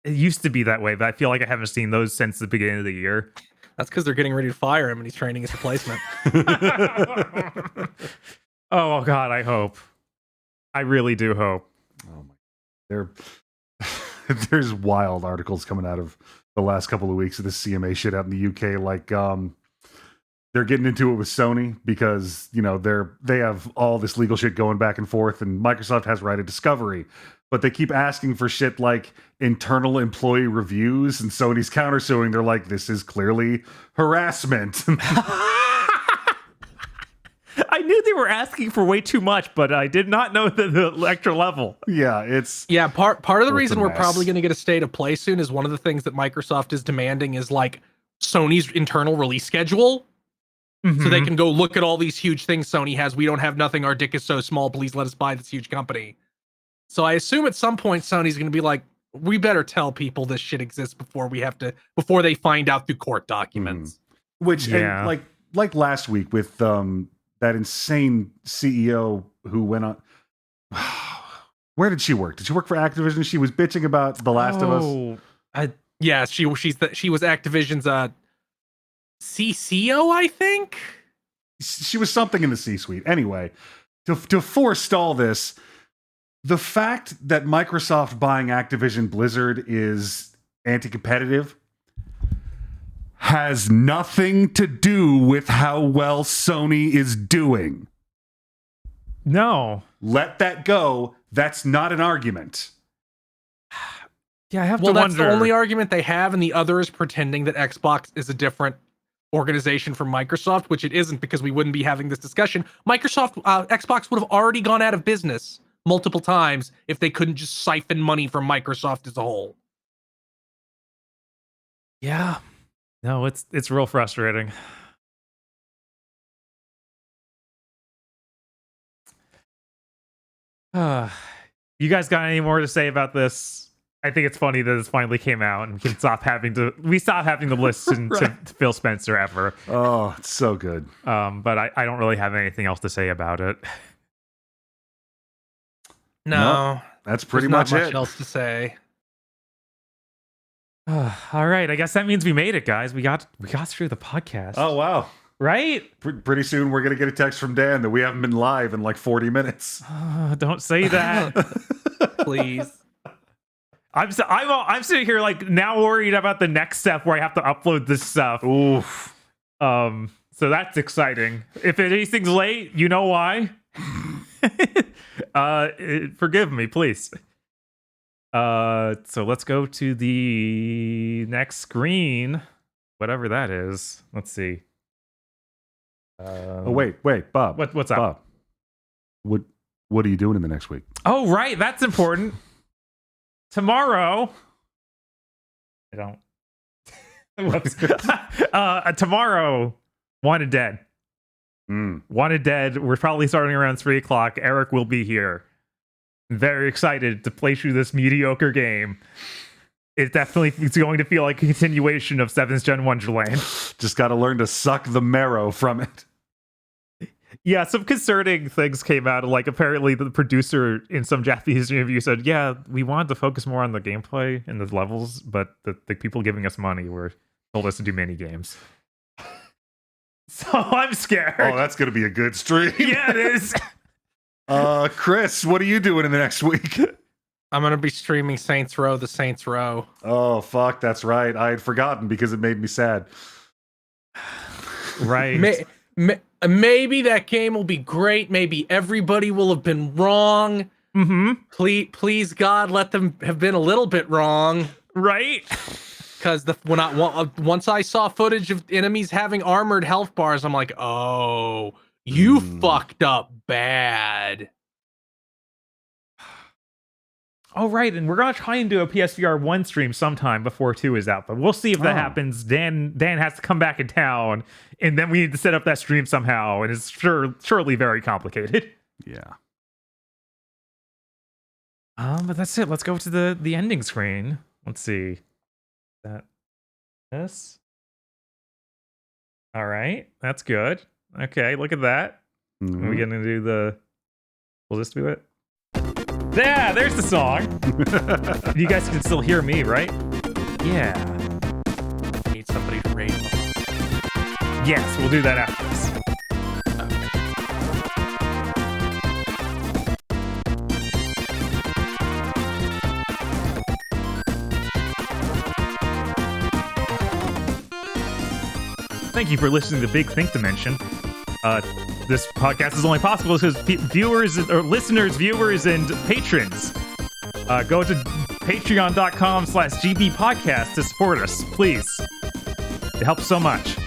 It used to be that way, but I feel like I haven't seen those since the beginning of the year. That's because they're getting ready to fire him and he's training his replacement. Oh, God, I hope. I really do hope. Oh my! There's wild articles coming out of the last couple of weeks of this CMA shit out in the UK. Like, they're getting into it with Sony because they have all this legal shit going back and forth, and Microsoft has right of discovery, but they keep asking for shit like internal employee reviews, and Sony's countersuing. They're like, this is clearly harassment. I knew they were asking for way too much, but I did not know the extra level. Yeah, part of the reason we're probably going to get a state of play soon is one of the things that Microsoft is demanding is like Sony's internal release schedule. Mm-hmm. So they can go look at all these huge things Sony has. We don't have nothing. Our dick is so small. Please let us buy this huge company. So I assume at some point Sony's going to be like, we better tell people this shit exists before they find out through court documents. Which, and like last week with that insane CEO who went on. Where did she work? Did she work for Activision? She was bitching about The Last of Us. She was Activision's CCO, I think. She was something in the C-suite. Anyway, to forestall this, the fact that Microsoft buying Activision Blizzard is anti-competitive has nothing to do with how well Sony is doing. No. Let that go. That's not an argument. Yeah, I have to wonder. That's the only argument they have, and the other is pretending that Xbox is a different organization from Microsoft, which it isn't, because we wouldn't be having this discussion. Xbox would have already gone out of business multiple times if they couldn't just siphon money from Microsoft as a whole. Yeah. No, it's real frustrating. You guys got any more to say about this? I think it's funny that this finally came out and we stop having to listen to Phil Spencer ever. Oh, it's so good. But I don't really have anything else to say about it. No, that's pretty much it. Else to say. All right, I guess that means we made it, guys. We got through the podcast. Oh wow! Right? Pretty soon we're gonna get a text from Dan that we haven't been live in like 40 minutes. Don't say that, please. I'm sitting here like now worried about the next step where I have to upload this stuff. Oof. So that's exciting. If anything's late, you know why. Forgive me, please. So let's go to the next screen, whatever that is. Let's see. Wait, Bob. What's up? Bob, what are you doing in the next week? Oh, right, that's important. Tomorrow. I don't. Whoops. Tomorrow, Wanted Dead. Wanted Dead. We're probably starting around 3:00. Eric will be here. Very excited to play through this mediocre game. It's going to feel like a continuation of 7th Gen Wonderland. Just got to learn to suck the marrow from it. Yeah, some concerning things came out. Like, apparently the producer in some Japanese interview said, yeah, we wanted to focus more on the gameplay and the levels, but the people giving us money told us to do mini games. So I'm scared. Oh, that's gonna be a good stream. Yeah, it is. Chris, what are you doing in the next week? I'm gonna be streaming Saints Row: The Saints Row. Oh fuck, that's right. I had forgotten because it made me sad. Right. Maybe that game will be great. Maybe everybody will have been wrong. Mm-hmm. Please, God, let them have been a little bit wrong. Right. Because once I saw footage of enemies having armored health bars, I'm like, oh, you fucked up bad. Oh, right. And we're going to try and do a PSVR 1 stream sometime before 2 is out. But we'll see if that happens. Dan has to come back in town, and then we need to set up that stream somehow. And it's surely very complicated. Yeah. But that's it. Let's go to the ending screen. Let's see. This. All right. That's good. Okay, look at that. Mm-hmm. Are we going to do the... We'll just do it. Yeah, there's the song. You guys can still hear me, right? Yeah. Need somebody to raid them. Yes, we'll do that after this. Thank you for listening to Big Think Dimension. This podcast is only possible because listeners, viewers, and patrons. Go to patreon.com/gbpodcast to support us, please. It helps so much.